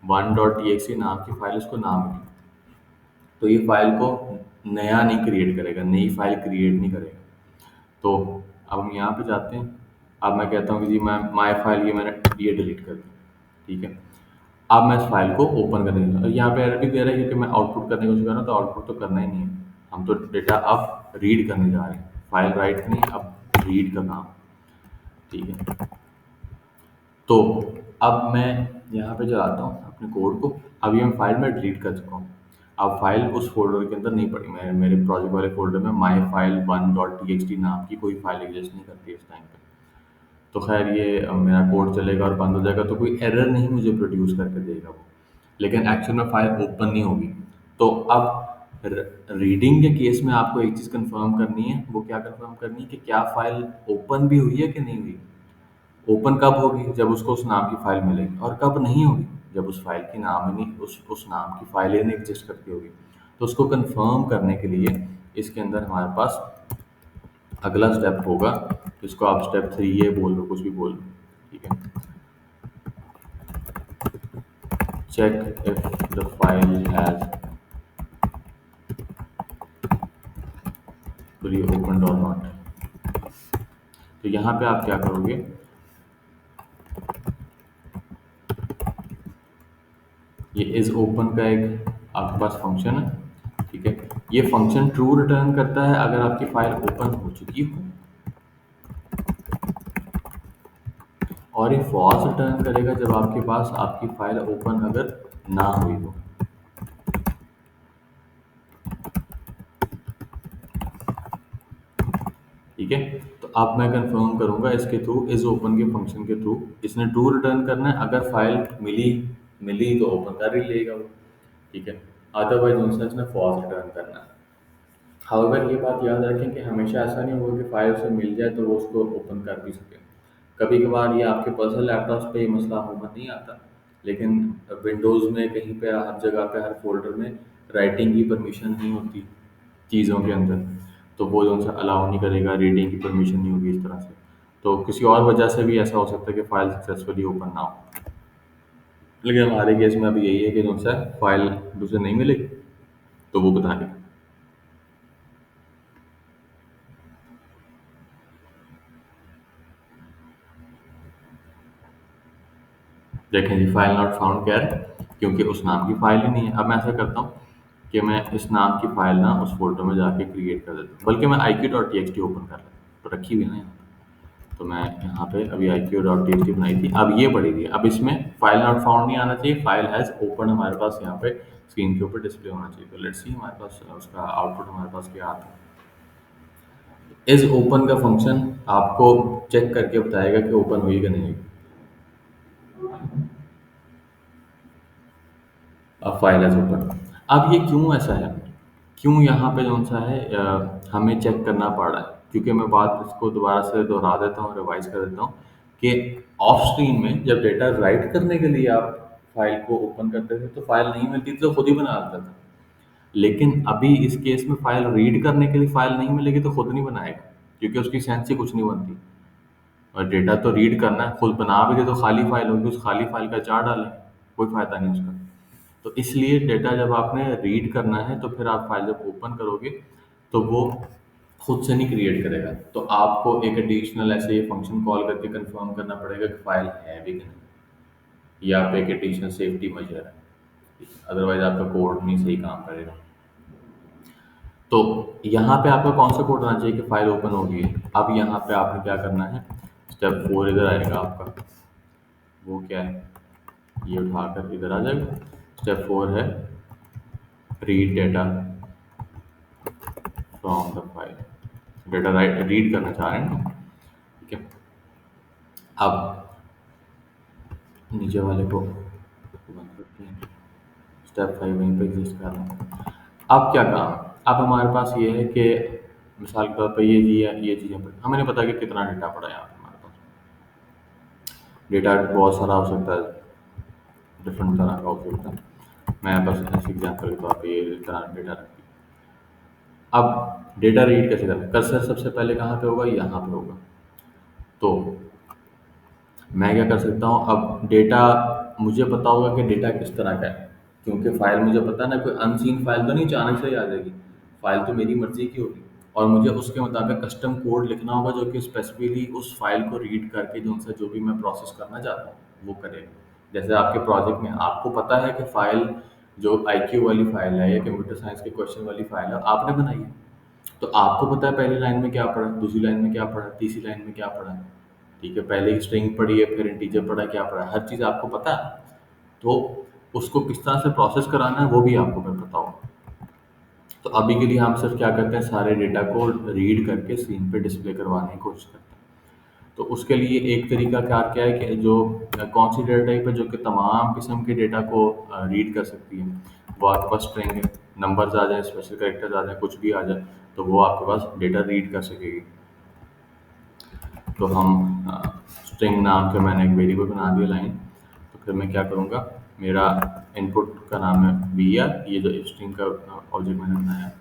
one dot T X नाम की फाइल उसको ना मिली, तो ये फाइल को नया नहीं क्रिएट करेगा, नई फाइल क्रिएट नहीं करेगा। तो अब हम यहाँ पे जाते हैं। अब मैं कहता हूँ कि जी मैं माई फाइल ये मैंने ये डिलीट कर दी। ठीक है, अब मैं इस फाइल को ओपन करने लगा, और यहाँ पे एरर भी दे रहा है क्योंकि मैं आउटपुट करने की कोशिश कर रहा हूँ, तो आउटपुट तो करना ही नहीं है। हम तो डेटा अब रीड करने जा रहे हैं, फाइल राइट नहीं, अब रीड का काम। ठीक है, तो अब मैं यहाँ पे चलाता हूँ अपने कोड को। अब ये मैं फाइल में डिलीट कर चुका हूँ। अब फाइल उस फोल्डर के अंदर नहीं पड़ी, मैं मेरे प्रोजेक्ट वाले फोल्डर में माई file one dot T x T नाम की कोई फाइल एग्जिस्ट नहीं करती इस टाइम पे। तो खैर ये मेरा कोड चलेगा और बंद हो जाएगा, तो कोई एरर नहीं मुझे प्रोड्यूस करके देगा वो, लेकिन एक्चुअल में फाइल ओपन नहीं होगी। तो अब रीडिंग के केस में आपको एक चीज़ कंफर्म करनी है, वो क्या कंफर्म करनी है कि क्या फाइल ओपन भी हुई है कि नहीं हुई। ओपन कब होगी, जब उसको उस नाम की फाइल मिलेगी, और कब नहीं होगी, जब उस फाइल की नाम ही नहीं, उस नाम की फाइल ही नहीं एग्जिस्ट करती होगी। तो उसको कंफर्म करने के लिए इसके अंदर हमारे पास अगला स्टेप होगा, जिसको आप स्टेप थ्री ये बोल लो, कुछ भी बोल लो। ठीक है, check if the file has reopen और नॉट। तो यहाँ पे आप क्या करोगे, ये इज ओपन का एक आपके पास फंक्शन है। ठीक है, ये फंक्शन ट्रू रिटर्न करता है अगर आपकी फाइल ओपन हो चुकी हो, और ये फॉल्स रिटर्न करेगा जब आपके पास आपकी फाइल ओपन अगर ना हुई हो। ठीक है। तो अब मैं कंफर्म करूंगा इसके थ्रू, इस ओपन के फंक्शन के थ्रू इसने ट्रू रिटर्न करना है। अगर फाइल मिली मिली तो ओपन कर ही लेगा वो, ठीक है। अदरवाइज उनसे इसने फॉल्स रिटर्न करना है। हाउएवर ये बात याद रखें कि हमेशा ऐसा नहीं होगा कि फाइल उसे मिल जाए तो वो उसको ओपन कर भी सके। कभी कभार ये आपके पर्सनल लैपटॉप्स पे ये मसला अमूमन नहीं आता, लेकिन विंडोज़ में कहीं पे हर जगह पे हर फोल्डर में राइटिंग की परमिशन नहीं होती चीज़ों के अंदर, तो वो जो सा अलाउ नहीं करेगा, रीडिंग की परमिशन नहीं होगी इस तरह से। तो किसी और वजह से भी ऐसा हो सकता है कि फ़ाइल सक्सेसफुली ओपन ना हो। लेकिन हमारे केस में अभी यही है कि जो सा फाइल दूसरे नहीं मिलेगी तो वो बता देगा। देखें जी, फाइल नॉट फाउंड क्या है, क्योंकि उस नाम की फाइल ही नहीं है। अब मैं ऐसा करता हूँ कि मैं इस नाम की फाइल ना उस फोल्डर में जाके क्रिएट कर देता हूँ, बल्कि मैं iq.txt ओपन कर लेता हूँ, तो रखी हुई है ना यहाँ पे। तो मैं यहाँ पे अभी iq.txt बनाई थी, अब ये पड़ी हुई है। अब इसमें फाइल नॉट फाउंड नहीं आना चाहिए, फाइल हैज़ ओपन हमारे पास यहाँ पे स्क्रीन के ऊपर डिस्प्ले होना चाहिए। तो लेट्स सी हमारे पास उसका आउटपुट हमारे पास क्या आता है। इस ओपन का फंक्शन आपको चेक करके बताएगा कि ओपन हुई कि नहीं हुई। अब फाइल एज ओपन। अब ये क्यों ऐसा है, क्यों यहाँ पे कौन सा है, हमें चेक करना पड़ रहा है, क्योंकि मैं बात इसको दोबारा से दोहरा देता हूँ, रिवाइज कर देता हूँ कि ऑफ स्क्रीन में जब डेटा राइट करने के लिए आप फाइल को ओपन करते थे तो फाइल नहीं मिलती थी, तो खुद ही बना देता था। लेकिन अभी इस केस में फाइल रीड करने के लिए फाइल नहीं मिलेगी तो खुद नहीं बनाएगा, क्योंकि उसकी सेंस से कुछ नहीं बनती। और डेटा तो रीड करना है, खुद बना भी दे तो खाली फाइल होगी, उस खाली फाइल का चार डालें, कोई फायदा नहीं उसका। तो इसलिए डेटा जब आपने रीड करना है तो फिर आप फाइल जब ओपन करोगे तो वो खुद से नहीं क्रिएट करेगा, तो आपको एक एडिशनल ऐसे ये फंक्शन कॉल करके कंफर्म करना पड़ेगा कि फाइल है भी कि नहीं। ये आप एक एडिशनल सेफ्टी मेजर है, अदरवाइज आपका कोड नहीं सही काम करेगा। तो यहाँ पे आपका कौन सा कोड आना चाहिए कि फाइल ओपन हो गई है। अब यहाँ पे आपने क्या करना है, स्टेप 4 इधर आएगा आपका, वो क्या है, ये उठाकर इधर आ जाएगा। स्टेप 4 है read data from the file. Data right read करना चाह रहे हैं ना, ठीक है। अब नीचे वाले को बंद करते हैं, स्टेप 5 वहीं पे एग्जिस्ट कर रहा है। अब क्या काम, अब हमारे पास ये है कि मिसाल के तौर पर ये चीज़ें पड़ी, हमें नहीं पता कि कितना डेटा पड़ा है यहाँ पे हमारे पास। डेटा बहुत सारा हो सकता है, डिफरेंट तरह का हो सकता है। मैं बस ऐसे एग्जाम्पल के तौर पे ये तरह डेटा रखती हूँ। अब डेटा रीड कैसे करना है, कर्सर सबसे पहले कहाँ पे होगा, यहाँ पे होगा। तो मैं क्या कर सकता हूँ, अब डेटा मुझे पता होगा कि डेटा किस तरह का है, क्योंकि फाइल मुझे पता है ना, कोई अनसीन फाइल तो नहीं अचानक से ही आ जाएगी। फाइल तो मेरी मर्जी की होगी, और मुझे उसके मुताबिक कस्टम कोड लिखना होगा जो कि स्पेसिफिकली उस फाइल को रीड करके जो उनसे जो भी मैं प्रोसेस करना चाहता हूँ वो करेगा। जैसे आपके प्रोजेक्ट में आपको पता है कि फाइल जो आईक्यू वाली फाइल है या कंप्यूटर साइंस के क्वेश्चन वाली फाइल है आपने बनाई है, तो आपको पता है पहली लाइन में क्या पढ़ा, दूसरी लाइन में क्या पढ़ा, तीसरी लाइन में क्या पढ़ा है, ठीक है। पहले ही स्ट्रिंग पढ़ी है, फिर इंटीजर पढ़ा है, क्या पढ़ा है, हर चीज़ आपको पता है। तो उसको किस तरह से प्रोसेस कराना है वो भी आपको फिर पता होगा। तो अभी के लिए हम सिर्फ क्या करते हैं, सारे डेटा को रीड करके स्क्रीन पे डिस्प्ले करवाने की कोशिश करते हैं। तो उसके लिए एक तरीका कार क्या है कि जो कौन सी डेटा टाइप है जो कि तमाम किस्म के डेटा को रीड कर सकती है। वो आपके पास स्ट्रिंग है, नंबर्स आ जाए, स्पेशल कैरेक्टर्स आ जाए, कुछ भी आ जाए, तो वो आपके पास डेटा रीड कर सकेगी। तो हम स्ट्रिंग नाम के मैंने एक वेरिएबल बना दिया लाइन। तो फिर मैं क्या करूँगा, मेरा इनपुट का नाम है वी आर, ये जो स्ट्रिंग का ऑब्जेक्ट मैंने बनाया है,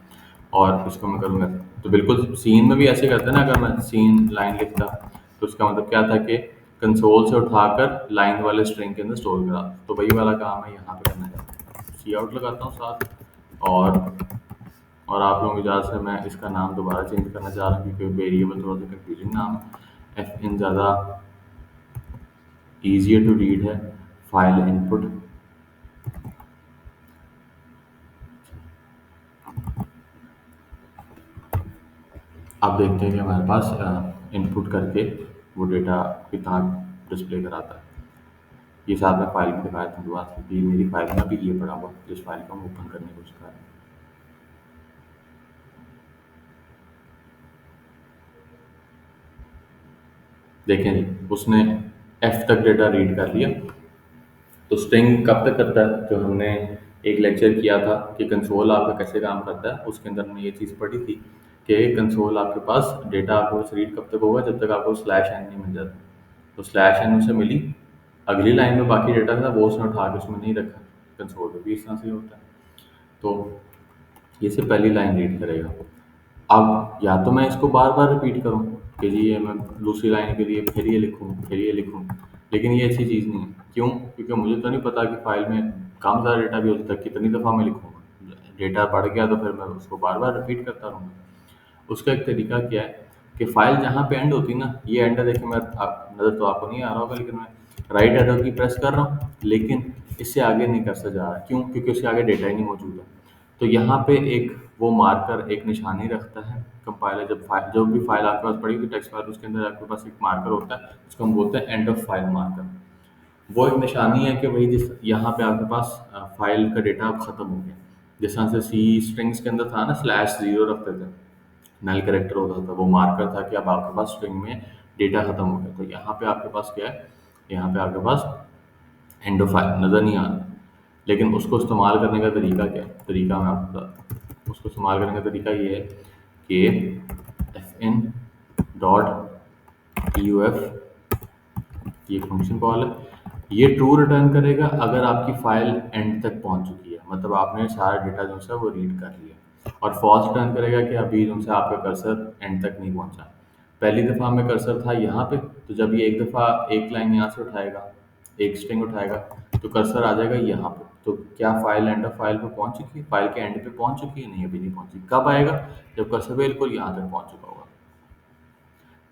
और इसको मैं करूँगा। तो बिल्कुल सीन में भी ऐसे करते हैं ना, अगर मैं सीन लाइन लिखता तो उसका मतलब क्या था कि कंसोल से उठाकर लाइन वाले स्ट्रिंग के अंदर स्टोर करा, तो वही वाला काम है यहाँ पे करना चाहता हूँ। सी आउट लगाता हूँ साथ, और आप लोगों की इजाज़त से मैं इसका नाम दोबारा चेंज करना चाह रहा हूँ, क्योंकि वेरिएबल थोड़ा सा कंफ्यूजिंग नाम है। एफ इन ज़्यादा ईजियर टू रीड है, फाइल इनपुट। आप देखते हैं कि हमारे पास इनपुट करके वो डेटा कितना डिस्प्ले कराता है। ये साथ में फाइल में दिखाया था दोबारा से, कि मेरी फाइल में भी ये पड़ा हुआ जिस फाइल को हम ओपन करने की कोशिश कर रहे हैं। देखें जी, उसने एफ तक डेटा रीड कर लिया। तो स्ट्रिंग कब तक करता है, जो हमने एक लेक्चर किया था कि कंसोल आपका कैसे काम करता है, उसके अंदर हमने ये चीज़ पढ़ी थी कि कंसोल आपके पास डेटा आपको रीड कब तक होगा, जब तक आपको स्लैश एन नहीं मिल जाता। तो स्लैश एन उसे मिली, अगली लाइन में बाकी डेटा था वो उसने उठा के उसमें नहीं रखा। कंसोल में भी इस तरह से होता है। तो ये से पहली लाइन रीड करेगा। अब या तो मैं इसको बार बार रिपीट करूँ कि जी ये मैं दूसरी लाइन के लिए फिर ये लिखूँ फिर ये लिखूँ, लेकिन ये अच्छी चीज़ नहीं है। क्यों? क्योंकि मुझे तो नहीं पता कि फाइल में कम ज़्यादा डेटा भी हो सकता है, कितनी दफ़ा मैं लिखूँगा। डेटा बढ़ गया तो फिर मैं उसको बार बार रिपीट करता रहूँगा। उसका एक तरीका क्या है कि फाइल जहाँ पे एंड होती है ना, ये एंड है, देखिए मैं आप नज़र तो आपको नहीं आ रहा होगा, लेकिन मैं राइट एरो की प्रेस कर रहा हूँ, लेकिन इससे आगे नहीं कर जा रहा। क्यों? क्योंकि उससे आगे डेटा ही नहीं मौजूद है। तो यहाँ पे एक वो मार्कर एक निशानी रखता है कंपाइलर, जब भी फाइल आपके पास पड़ी हुई टेक्स्ट फाइल, उसके अंदर आपके पास एक मार्कर होता है, उसको हम बोलते हैं एंड ऑफ फाइल मार्कर। वो एक निशानी है कि भाई जिस यहाँ पे आपके पास फाइल का डेटा अब खत्म हो गया। जिस तरह से सी स्ट्रिंग्स के अंदर था ना, स्लैश जीरो रखते थे, नल कैरेक्टर होता था, वो मार्कर था कि अब आपके पास स्ट्रिंग में डेटा खत्म हो गया। तो यहाँ पे आपके पास क्या है, यहाँ पे आपके पास एंड ऑफ फाइल नज़र नहीं आ रहा। लेकिन उसको इस्तेमाल करने का तरीका क्या है, तरीका मैं आपको बताता हूँ। उसको इस्तेमाल करने का तरीका ये है कि F in dot U F, ये फंक्शन कॉल है, ये ट्रू रिटर्न करेगा अगर आपकी फाइल एंड तक पहुंच चुकी है, मतलब आपने सारा डेटा जो है वो रीड कर लिया। और फॉल्स रिटर्न करेगा कि अभी जो है आपका कर्सर एंड तक नहीं पहुंचा। पहली दफ़ा में कर्सर था यहाँ पे, तो जब ये एक दफ़ा एक लाइन यहाँ से उठाएगा, एक स्ट्रिंग उठाएगा, तो कर्सर आ जाएगा यहाँ पे। तो क्या फाइल एंड ऑफ फाइल पे पहुंच चुकी है, फाइल के एंड पे पहुंच चुकी है? नहीं, अभी नहीं पहुंची। कब आएगा? जब कर्सर बिल्कुल यहाँ तक पहुंच चुका होगा।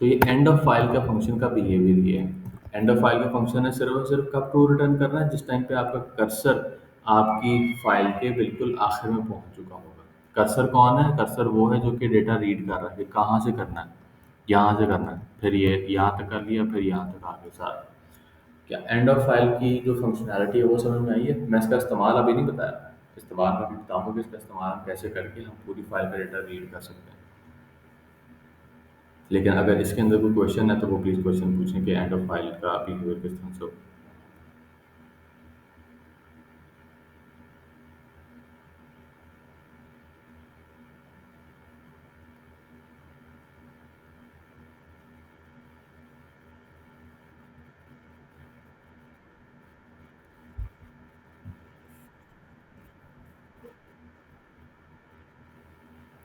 तो ये एंड ऑफ फाइल का फंक्शन का बिहेवियर ये है। एंड ऑफ फाइल का फंक्शन है सिर्फ और सिर्फ कब ट्रू रिटर्न करना है, जिस टाइम पे आपका कर्सर आपकी फाइल के बिल्कुल आखिर में पहुंच चुका होगा। कर्सर कौन है? कर्सर वो है जो कि डेटा रीड कर रहा है कि कहाँ से करना है, यहाँ से करना है, फिर ये यहाँ तक कर लिया, फिर यहाँ तक आगे सारा। क्या एंड ऑफ फाइल की जो फंक्शनैलिटी है वो समझ में आई है? मैं इसका इस्तेमाल अभी नहीं बताया, इस्तेमाल मैं अभी बताऊंगा कि इसका इस्तेमाल हम कैसे करके हम पूरी फाइल का डेटा रीड कर सकते हैं। लेकिन अगर इसके अंदर कोई क्वेश्चन है तो वो प्लीज़ क्वेश्चन पूछें कि एंड ऑफ फाइल का बिहेवियर किस तरह से हो।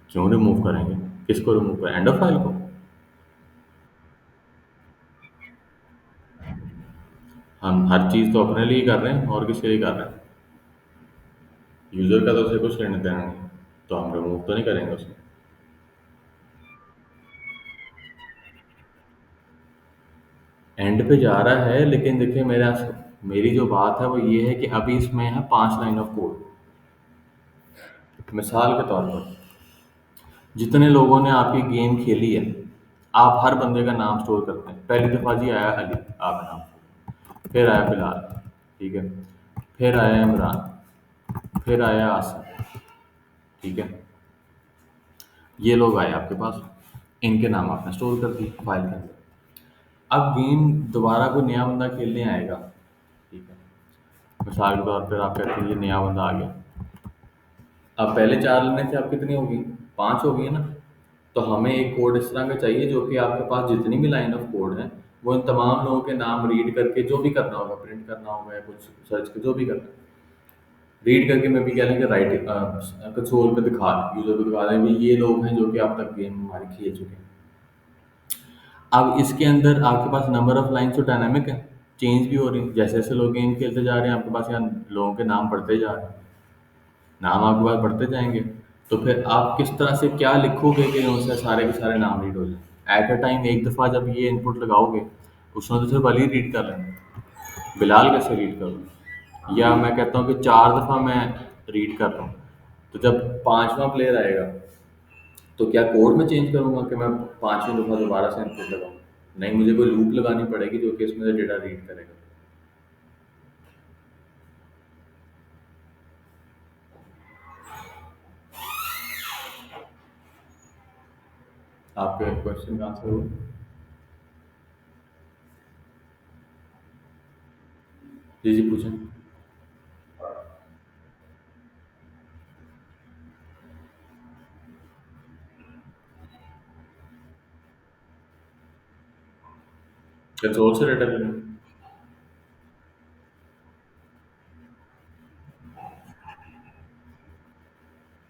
क्यों रिमूव करेंगे? किसको रिमूव करें? एंड ऑफ फाइल को? हम हर चीज़ तो अपने लिए कर रहे हैं, और किसके लिए कर रहे हैं? यूज़र का तो उसे कुछ लेने देना नहीं, तो हम रिमूव तो नहीं करेंगे उसे। एंड पे जा रहा है, लेकिन देखिए मेरी जो बात है वो ये है कि अभी इसमें है 5 लाइन ऑफ कोड। मिसाल के तौर पर जितने लोगों ने आपकी गेम खेली है, आप हर बंदे का नाम स्टोर करते हैं। पहली दफ़ा जी आया अली, आप नाम, फिर आया बिलाल, ठीक है, फिर आया इमरान, फिर आया आसिफ, ठीक है, ये लोग आए आपके पास, इनके नाम आपने स्टोर कर दिए फाइल के अंदर। अब गेम दोबारा कोई नया बंदा खेलने आएगा, ठीक है, मिसाल के तौर पर आप कहते हैं ये नया बंदा आ गया। अब पहले 4 लाइनें थी, अब कितनी होगी? 5 हो गई है ना। तो हमें एक कोड इस तरह का चाहिए जो कि आपके पास जितनी भी लाइन ऑफ कोड है, वो इन तमाम लोगों के नाम रीड करके जो भी करना होगा, प्रिंट करना होगा या कुछ सर्च कर जो भी करना है, रीड करके मैं भी कह लेंगे राइट कंसोल पे दिखा यूजर को दिखा दें भी ये लोग हैं जो कि अब तक गेम हमारी खेल चुके हैं। अब इसके अंदर आपके पास नंबर ऑफ लाइन तो डायनामिक है, चेंज भी हो रही है। जैसे जैसे लोग गेम खेलते जा रहे हैं, आपके पास यहाँ लोगों के नाम बढ़ते जा रहे हैं, नाम आपके पास बढ़ते जाएंगे। तो फिर आप किस तरह से क्या लिखोगे कि उनसे सारे के सारे नाम रीड हो जाए एट अ टाइम? एक दफ़ा जब ये इनपुट लगाओगे, उसमें तो सिर्फ अली रीड कर रहे हैं, बिलाल कैसे रीड करूँ? या मैं कहता हूँ कि 4 दफ़ा मैं रीड कर रहा हूँ, तो जब पांचवा प्लेयर आएगा तो क्या कोड में चेंज करूँगा कि मैं पांचवी दफ़ा दोबारा से इनपुट लगाऊँ? नहीं, मुझे कोई लूप लगानी पड़ेगी जो कि इसमें से डेटा रीड करेगा। आपके क्वेश्चन का आंसर हो? जी जी पूछें। कंसोल से डेटा लेना।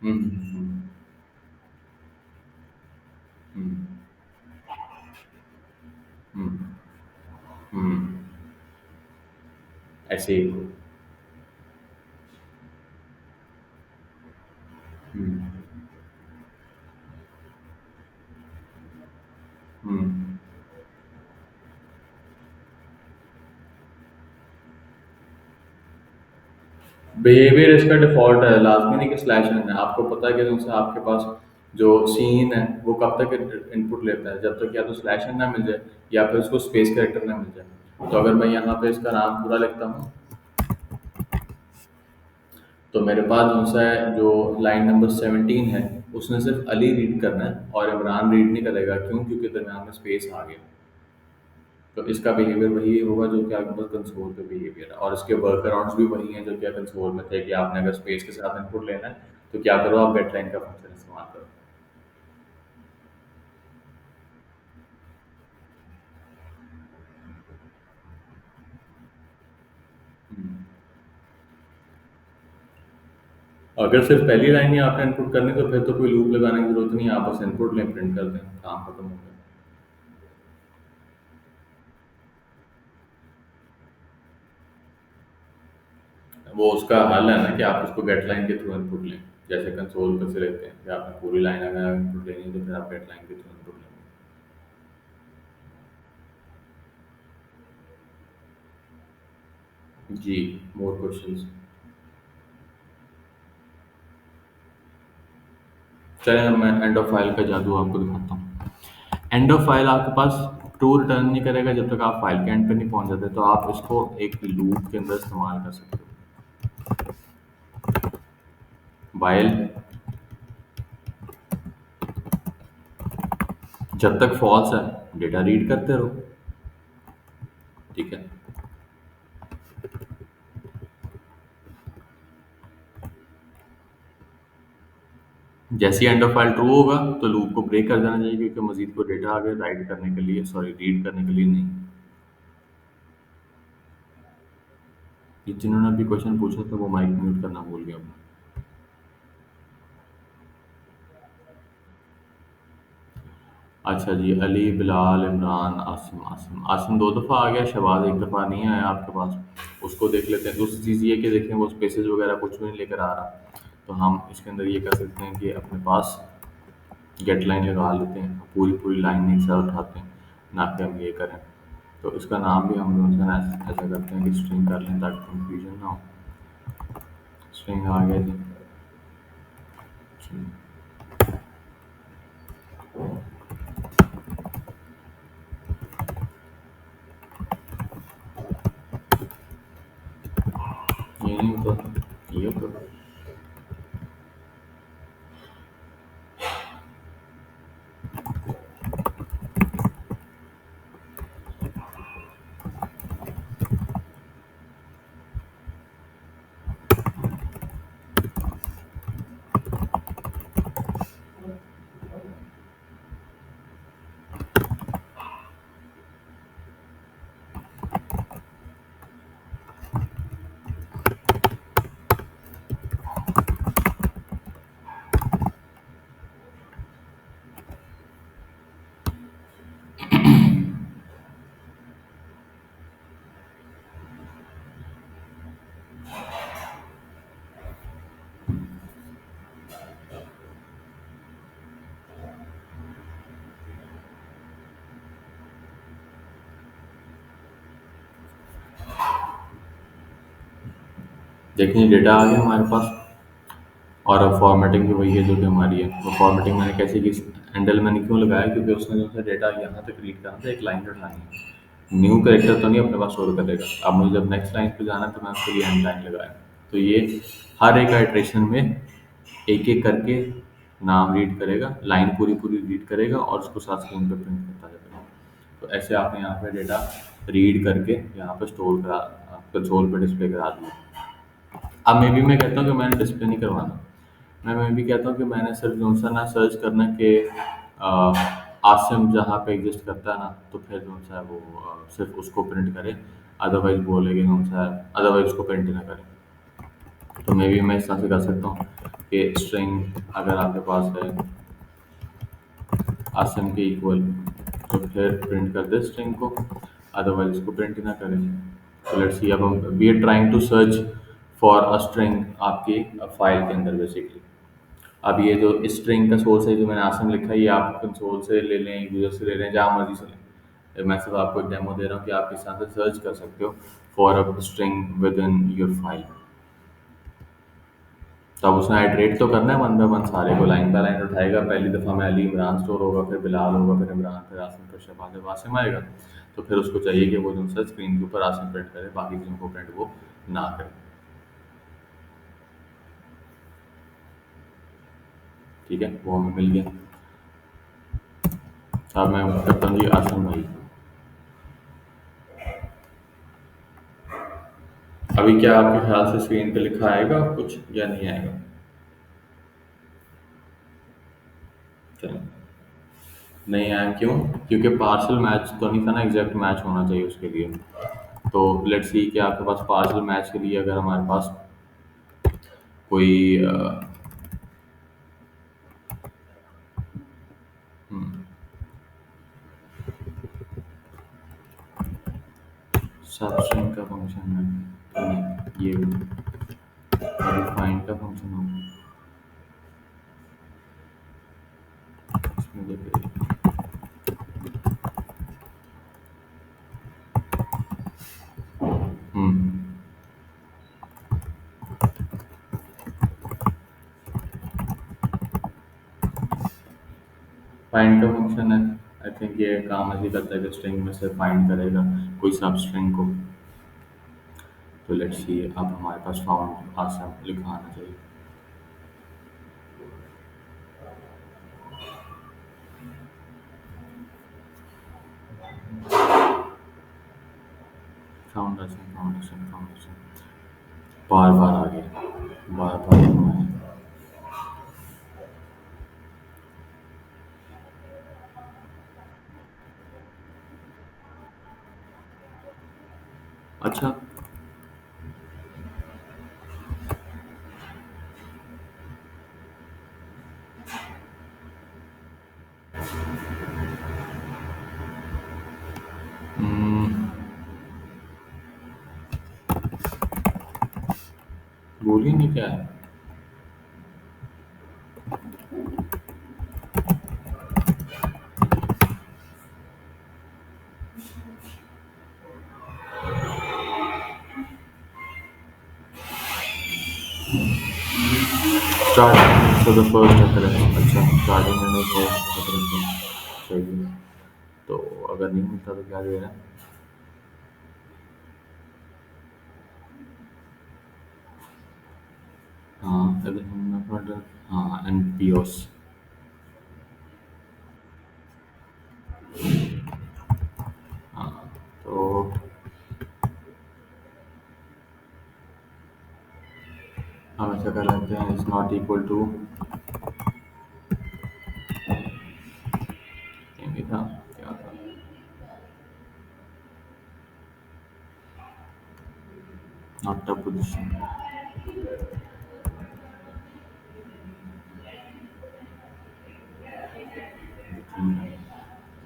हम्म। हम्म। हम्म। हम्म। ऐसे ही। हम्म। हम्म। बिहेवियर इसका डिफ़ॉल्ट है, लाज़मी नहीं कि स्लैश एन है। आपको पता है कि जैसे आपके पास जो सीन है, वो कब तक इनपुट लेता है, जब तक या तो स्लैश एन ना मिल जाए या फिर उसको स्पेस कैरेक्टर ना मिल जाए। तो अगर मैं यहाँ पे इसका नाम पूरा लिखता हूँ, तो मेरे पास जो सा है, जो लाइन नंबर 17 है, उसने सिर्फ अली रीड करना है और इमरान रीड नहीं करेगा। क्यों? क्योंकि दरम्यान में स्पेस आ गया। तो इसका बिहेवियर वही होगा जो कि आपके पास कंसोल पे बिहेवियर है, और इसके वर्कअराउंड्स भी वही हैं जो कि कंसोल में थे, कि आपने अगर स्पेस के साथ इनपुट लेना है तो क्या करो, आप गेट लाइन का फंक्शन इस्तेमाल करो। हम्म। अगर सिर्फ पहली लाइन ही आपने इनपुट करनी तो फिर तो कोई लूप लगाने की जरूरत नहीं है, आप बस इनपुट लें, प्रिंट कर दें, काम खत्म हो गया। वो उसका हल है ना कि आप उसको गेट लाइन के थ्रू इनपुट लें, जैसे कंसोल पे से लेते हैं कि आपने पूरी लाइन अगर इनपुट लेनी है तो फिर आप गेट लाइन के थ्रू इनपुट लेंगे। जी। More questions. चलिए अब मैं एंड ऑफ फाइल का जादू आपको दिखाता हूँ। एंड ऑफ फाइल आपके पास ट्रू रिटर्न नहीं करेगा जब तक आप फाइल के एंड पे नहीं पहुंच जाते, तो आप इसको एक लूप के अंदर इस्तेमाल कर सकते हो। वाइल जब तक फॉल्स है, डेटा रीड करते रहो। ठीक है। जैसे ही एंड ऑफ फाइल ट्रू होगा तो लूप को ब्रेक कर देना चाहिए, क्योंकि मजीद को डेटा आगे राइट करने के लिए, सॉरी, रीड करने के लिए नहीं। ये जिन्होंने अभी क्वेश्चन पूछा था वो माइक म्यूट करना भूल गया। अच्छा जी, अली, बिलाल, इमरान, आसिम। आसिम आसिम दो दफ़ा आ गया, शहबाज एक दफ़ा नहीं आया आपके पास। उसको देख लेते हैं। दूसरी चीज़ ये कि देखें वो स्पेसेस वगैरह कुछ भी नहीं लेकर आ रहा, तो हम इसके अंदर ये कर सकते हैं कि अपने पास गेट लाइन लगा लेते हैं, पूरी पूरी लाइन एक साथ उठाते हैं, ना कि हम ये करें। तो इसका नाम भी हम लोग ऐसा ऐसा करते हैं कि स्ट्रिंग कर लें ताकि कंफ्यूजन ना हो। स्ट्रिंग आ गया जी। ये नहीं होता, ये होता। देखिए डेटा आ गया हमारे पास, और अब फॉर्मेटिंग भी वही है जो कि हमारी है। वो फॉर्मेटिंग मैंने कैसे की, एंडल मैंने क्यों लगाया, क्योंकि उसने जो है डेटा यहाँ तक रीड करना था, एक लाइन उठानी है। न्यू करेक्टर तो नहीं अपने पास स्टोर करेगा। अब मुझे जब नेक्स्ट लाइन पे जाना है तो मैं उसके लिए एंड लाइन लगाया। तो ये हर एक आइट्रेशन में एक एक करके नाम रीड करेगा, लाइन पूरी पूरी रीड करेगा और उसको साथ स्क्रीन पे प्रिंट करता जाएगा। तो ऐसे आपने यहाँ पे डेटा रीड करके यहाँ पे स्टोर करा कंसोल पे डिस्प्ले करा दिया। अब मे बी मैं कहता हूँ कि मैंने डिस्प्ले नहीं करवाना। मैं मे बी कहता हूँ कि मैंने सिर्फ जो सा ना सर्च करना कि आसिम जहाँ पे एग्जिस्ट करता है ना, तो फिर जो सा है वो सिर्फ उसको प्रिंट करे। अदरवाइज बोलेगे जो सा है, अदरवाइज उसको प्रिंट ना करे। तो मे बी मैं इस तरह से कर सकता हूँ कि स्ट्रिंग अगर आपके पास है आसिम के इक्वल, तो फिर प्रिंट कर दे स्ट्रिंग को, अदरवाइज उसको प्रिंट ही ना करें। तो लेट्स सी, अब हम we are trying to search for a string आपकी फाइल के अंदर बेसिकली। अब ये जो स्ट्रिंग का सोर्स है जो मैंने आसिम लिखा है, ये आप कंसोल से ले लें, यूजर से ले लें, जहाँ मर्जी से लें। मैं सिर्फ आपको एक डेमो दे रहा हूँ कि आप किस तरह से सर्च कर सकते हो for a string with in your file. तो अब उसमें आइटरेट तो करना है वन बाय वन, सारे को लाइन बाय लाइन उठाएगा। पहली दफ़ा में अली इमरान स्टोर होगा, फिर बिलाल होगा, फिर इमरान, फिर आसिम, फिर शहबाज, जब आसिम आएगा तो फिर उसको चाहिए कि वो जो सा स्क्रीन के ऊपर आसिम प्रिंट करे, बाकी चीज़ों को प्रिंट वो ना करे। ठीक है, वो हमें मिल गया। अब मैं करता हूँ जी आसिम भाई। अभी क्या आपके ख्याल से स्क्रीन पे लिखा आएगा कुछ या नहीं आएगा? चलो, नहीं आया क्यों? क्योंकि पार्शल मैच तो नहीं था ना, एग्जैक्ट मैच होना चाहिए उसके लिए। तो लेट्स सी कि आपके पास पार्शल मैच के लिए अगर हमारे पास कोई सब स्ट्रिंग का फंक्शन है, तो नहीं ये फाइंड का फंक्शन हो इसमें देखिए। फाइंड का फंक्शन है, आई थिंक ये काम ऐसे करता है कि स्ट्रिंग में से फाइंड करेगा कोई सब स्ट्रिंग को। तो लेट्स सी, अब हमारे पास फाउंड आसम लिखा आना चाहिए। फाउंडेशन फाउंडेशन फाउंडेशन बार बार आ गया, बार बार हुआ है। अच्छा। हम्म, बोलिए नहीं क्या है। Start so the first occurrence, अच्छा स्टार्टिंग एंड फर्स्ट अकरेंस, सही है। तो अगर नहीं मिलता तो क्या दे रहा है? हाँ अगर हाँ एंड पीओस। हाँ, तो हम ऐसा कर लेते हैं, इज नॉट इक्वल टू, ये भी था, क्या था? Not a position.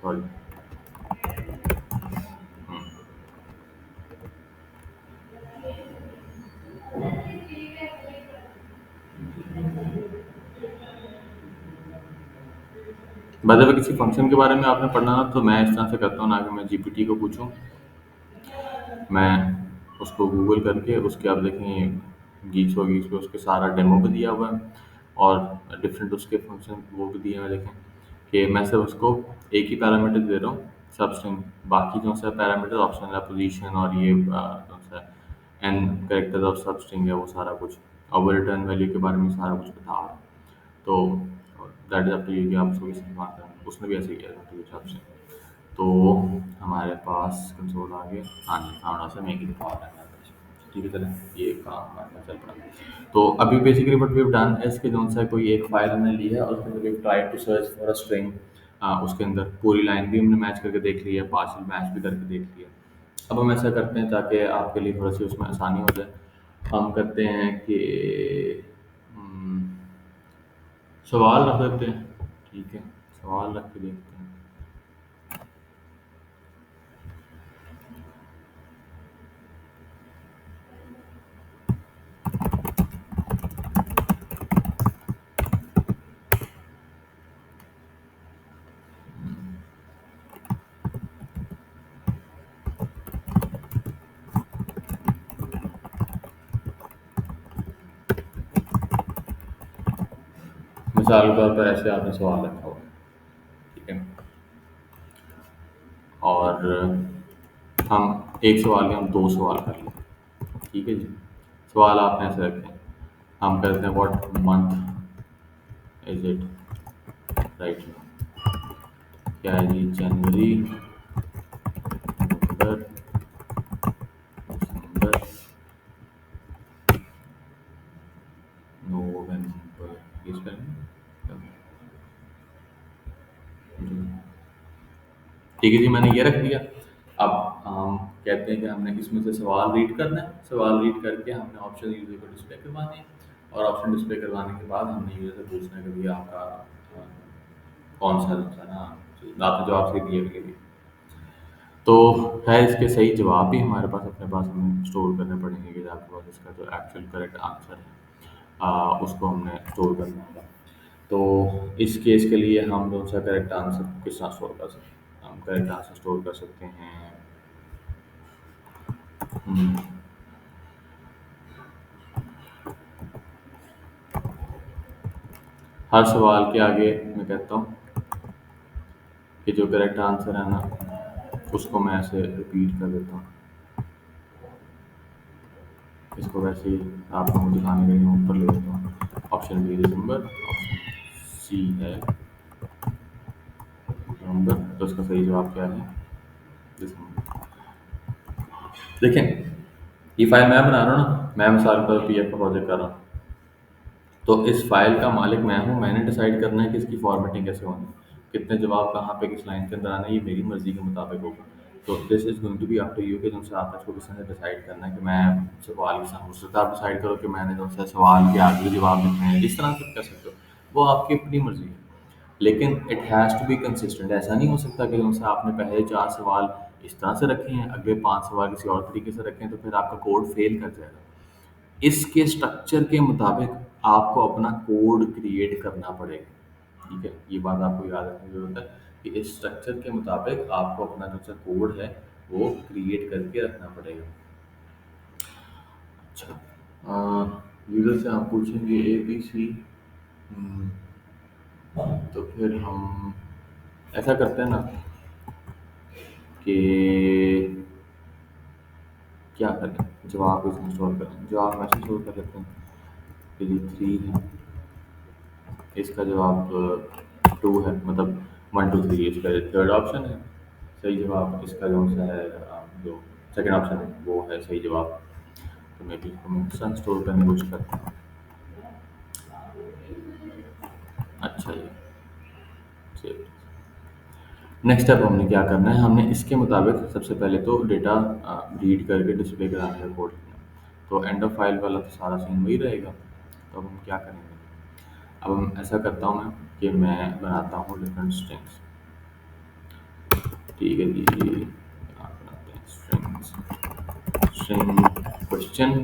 सॉरी। बता किसी फंक्शन के बारे में आपने पढ़ना ना, तो मैं इस तरह से करता हूँ ना कि मैं जीपीटी को पूछूं, मैं उसको गूगल करके उसके आप देखेंगे गीक्स पे उसके सारा डेमो भी दिया हुआ है, और डिफरेंट उसके फंक्शन वो भी दिए हुए हैं। देखें कि मैं सिर्फ उसको एक ही पैरामीटर दे रहा हूँ सब स्ट्रिंग, बाकी जो सा पैरामीटर ऑप्शनल है, पोजीशन और ये जो सा N characters of substring है, वो सारा कुछ, और वो रिटर्न वैल्यू के बारे में सारा कुछ बता रहा है। तो that is up to you कि आप उसको किसी से बात करें, उसने भी ऐसे ही किया था तो हिसाब से। तो हमारे पास कंसोल आ गया। हाँ जी, फाउंड आसम एक ही दिखा रहा है मेरे पास। ठीक है चलें, ये काम हमारे पास चल पड़ा। तो अभी basically what we have done is कि जो सा कोई एक फाइल हमने ली है और उसके अंदर we try to search for a string. उसके अंदर पूरी लाइन भी हमने मैच करके देख ली है, पार्शियल मैच भी करके देख लिया। अब हम ऐसा करते हैं ताकि आपके लिए थोड़ा सी उसमें आसानी हो जाए। हम करते हैं कि हम्म, सवाल रख देते हैं। ठीक है, सवाल रख के देखते हैं। मिसाल के तौर पर ऐसे आपने सवाल रखा हुआ है, ठीक है, और हम एक सवाल के हम दो सवाल कर लें। ठीक है जी, सवाल आपने ऐसे रखे हैं। हम करते हैं what month is it right now. क्या है जी, जनवरी, नवंबर, दिसंबर, नवंबर, इस पर ठीक है जी, मैंने ये रख दिया। अब हम कहते हैं कि हमने इसमें से सवाल रीड करना है। सवाल रीड करके हमने ऑप्शन यूज़र को डिस्प्ले करवाने हैं, और ऑप्शन डिस्प्ले करवाने के बाद हमने यूज़र से पूछना है कि भैया आपका अ, कौन सा जो है ना, आपने जवाब सही दिया कि नहीं। तो है इसके सही जवाब भी हमारे पास अपने पास हमें स्टोर करने पड़ेंगे कि आपके पास इसका जो एक्चुअल करेक्ट आंसर है उसको हमने स्टोर करना होगा। तो इस केस के लिए हम जो सा करेक्ट आंसर किस तरह स्टोर कर सकते हैं, हम करेक्ट आंसर स्टोर कर सकते हैं। हम्म, हर सवाल के आगे मैं कहता हूँ कि जो करेक्ट आंसर है ना, उसको मैं ऐसे रिपीट कर देता हूँ। इसको वैसे ही आपको मैं दिखाने के लिए मैं ऊपर ले लेता हूँ। ऑप्शन बी दिसंबर, ऑप्शन सी है नवंबर, तो इसका सही जवाब क्या है, दिसंबर। देखें, ये फाइल मैं बना रहा हूँ ना, मैं मिसाल पर पीएफ का प्रोजेक्ट कर रहा हूँ। तो इस फाइल का मालिक मैं हूँ, मैंने डिसाइड करना है कि इसकी फॉर्मेटिंग कैसे होनी है, कितने जवाब कहाँ पे किस लाइन के अंदर आना है, ये मेरी मर्जी के मुताबिक होगा। तो this is going to be up to you कि तुमसे आप इसको किस तरह से डिसाइड करना है कि मैं सवाल के साथ, हो सकता है आप डिसाइड करो कि मैंने जो सा सवाल के आगे जवाब लिखने हैं, जिस तरह से कर सकते हो, वो आपकी अपनी मर्जी है। लेकिन it has to be consistent. ऐसा नहीं हो सकता कि जैसे आपने पहले चार सवाल इस तरह से रखे हैं, अगले पांच सवाल किसी और तरीके से रखे हैं, तो फिर आपका कोड फेल कर जाएगा। इसके स्ट्रक्चर के मुताबिक आपको अपना कोड क्रिएट करना पड़ेगा। ठीक है, ये बात आपको याद रखने की जरूरत है कि इस स्ट्रक्चर के मुताबिक आपको अपना जो सा कोड है वो क्रिएट करके रखना पड़ेगा। अच्छा, यूजर से आप पूछेंगे ए बी सी, तो फिर हम ऐसा करते हैं ना कि क्या करें, जवाब इसमें स्टोर करें, जवाब मैसेज स्टोर कर लेते हैं कि जी थ्री है, इसका जवाब टू है, मतलब वन टू थ्री इसका थर्ड ऑप्शन है सही जवाब। इसका जो सा है जो सेकंड ऑप्शन है वो है सही जवाब। तो मैं भी हम सन स्टोर करने की कोशिश करता हूँ। अच्छा जी, चलिए। नेक्स्ट स्टेप हमने क्या करना है, हमने इसके मुताबिक सबसे पहले तो डेटा रीड करके डिस्प्ले कराने का कोड लिखना है। तो एंड ऑफ फाइल वाला तो सारा सीन वही रहेगा। तो अब हम क्या करेंगे, अब हम ऐसा करता हूँ मैं कि मैं बनाता हूँ डिफरेंट स्ट्रिंग्स। ठीक है जी, यहाँ बनाते हैं strings, string question,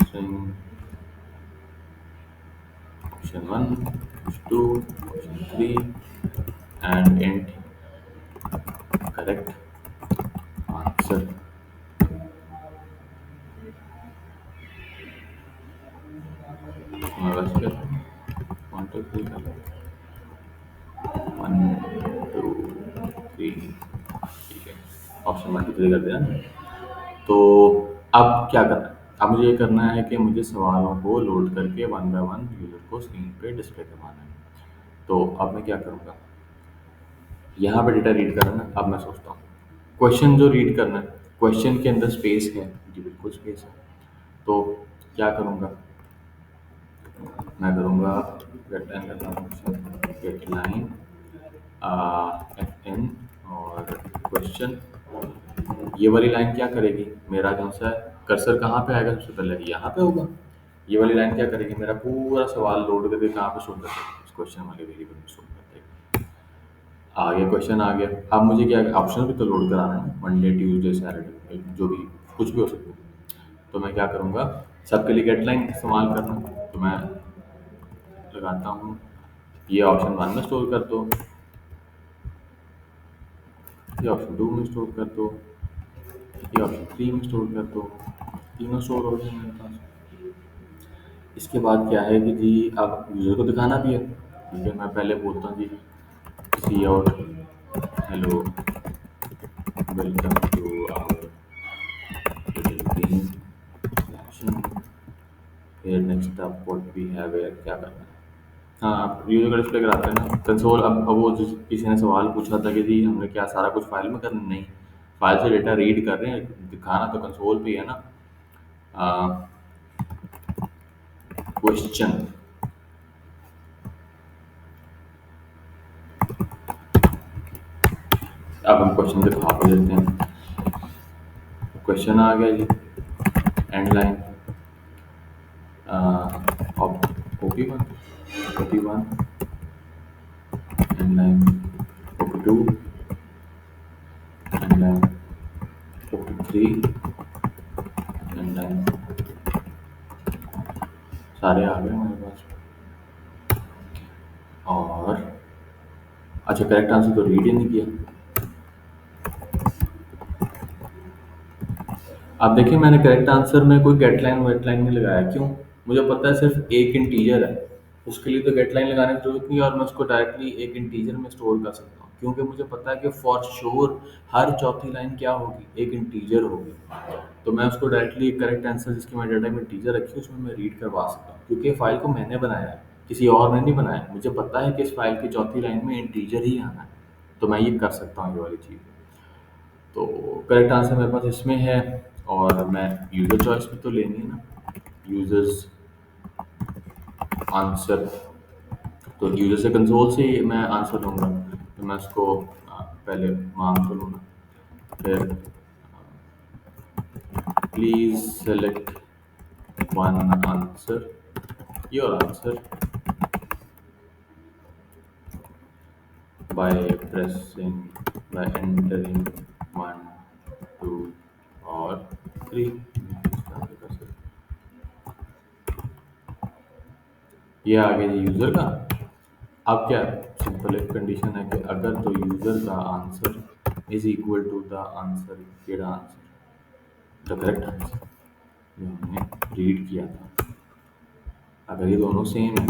string question one, question two, question three, and int correct answer. मैं बस करता हूँ वन टू थ्री कर लेते हैं, वन टू थ्री, ठीक है, ऑप्शन वन टू थ्री कर दिया ना। तो अब क्या करना है, अब मुझे ये करना है कि मुझे सवालों को लोड करके वन बाय वन यूज़र को स्क्रीन पे डिस्प्ले करवाना है। तो अब मैं क्या करूँगा, यहाँ पे डेटा रीड करना है। अब मैं सोचता हूँ क्वेश्चन जो रीड करना है, क्वेश्चन के अंदर स्पेस है जी, बिल्कुल स्पेस है। तो क्या करूँगा, मैं करूँगा गेट लाइन का function get line F N और क्वेश्चन। ये वाली लाइन क्या करेगी, मेरा कौन सा है कर्सर कहाँ पे आएगा, सबसे पहले यहाँ पे होगा। ये वाली लाइन क्या करेगी, मेरा पूरा सवाल लोड करके कहाँ पे शो कर देगी, इस क्वेश्चन वाले वेरिएबल में शो कर देगी। आ गया क्वेश्चन आ गया। अब मुझे क्या ऑप्शन भी तो लोड कराना है, मंडे ट्यूसडे सैटरडे जो भी कुछ भी हो सकता है। तो मैं क्या करूँगा, सबके लिए गेट लाइन इस्तेमाल करना, तो मैं लगाता हूँ ये ऑप्शन वन में स्टोर कर दो, ये ऑप्शन टू में स्टोर कर दो, ये ऑप्शन थ्री में स्टोर कर दो। तीनों स्टोर हो गए मेरे पास। इसके बाद क्या है कि जी अब यूज़र को दिखाना भी है। ठीक है, मैं पहले बोलता हूँ जी C out hello welcome to our game section, फिर next up what we have here, क्या करना है। हाँ, यूज़र का डिस्प्ले कराते हैं ना कंसोल। अब वो जिस किसी ने सवाल पूछा था कि जी हमने क्या सारा कुछ फाइल में करना, नहीं, फाइल से डेटा रीड कर रहे हैं, दिखाना तो कंसोल पे ही है ना। क्वेश्चन, अब हम क्वेश्चन दिखा भी देते हैं। क्वेश्चन आ गया जी, end line OP one, OP one, end line OP two, end line OP three, end line, सारे आ गए हमारे पास। और अच्छा, करेक्ट आंसर तो रीड ही नहीं किया। अब देखिए मैंने करेक्ट आंसर में कोई गेट लाइन वेट लाइन नहीं लगाया, क्यों, मुझे पता है सिर्फ एक इंटीजर है, उसके लिए तो गेट लाइन लगाने की जरूरत नहीं है, और मैं उसको डायरेक्टली एक इंटीजर में स्टोर कर सकता हूँ, क्योंकि मुझे पता है कि फॉर श्योर हर चौथी लाइन क्या होगी, एक इंटीजर होगी। तो मैं उसको डायरेक्टली एक करेक्ट आंसर जिसकी मैं डाटा में इंटीजर रखी है उसमें मैं रीड करवा सकता हूँ, क्योंकि ये फाइल को मैंने बनाया है, किसी और ने नहीं बनाया। मुझे पता है कि इस फाइल की चौथी लाइन में इंटीजर ही आना है, तो मैं ये कर सकता हूँ ये वाली चीज़। तो करेक्ट आंसर मेरे पास इसमें है। और मैं यूज़र चॉइस भी तो लेनी है ना, यूज़र्स आंसर, तो यूज़र से कंसोल से ही मैं आंसर लूँगा। तो मैं उसको पहले मांग तो लूँगा, फिर please select one answer, your answer by pressing by entering one two और थ्री। ये आ गया जी यूज़र का। अब क्या, सिंपल एक कंडीशन है कि अगर तो यूज़र का answer is equal to the answer, केड़ा आंसर, द करेक्ट आंसर जो हमने रीड किया था, अगर ये दोनों सेम है,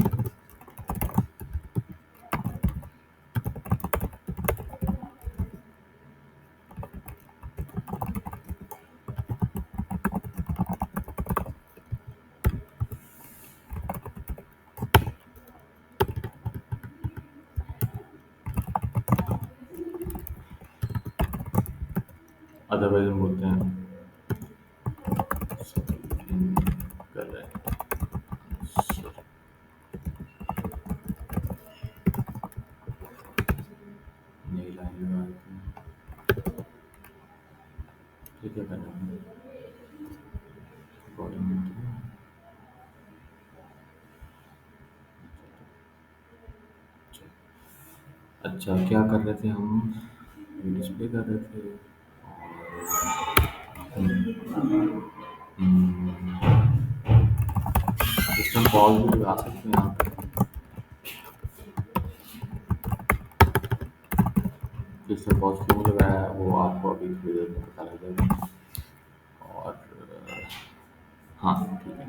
अदरवाइज हम बोलते हैं करेक्ट आंसर। नई लाइन लगाते हैं, ये क्या करना है, अकॉर्डिंग अच्छा क्या कर रहे थे हम, ये डिस्प्ले कर रहे थे। सिस्टम कॉल भी लगा सकते हैं यहाँ पे, सिस्टम कॉल क्यों लगाया है वो आपको अभी थोड़ी देर में पता लग जाएगा। और हाँ ठीक है।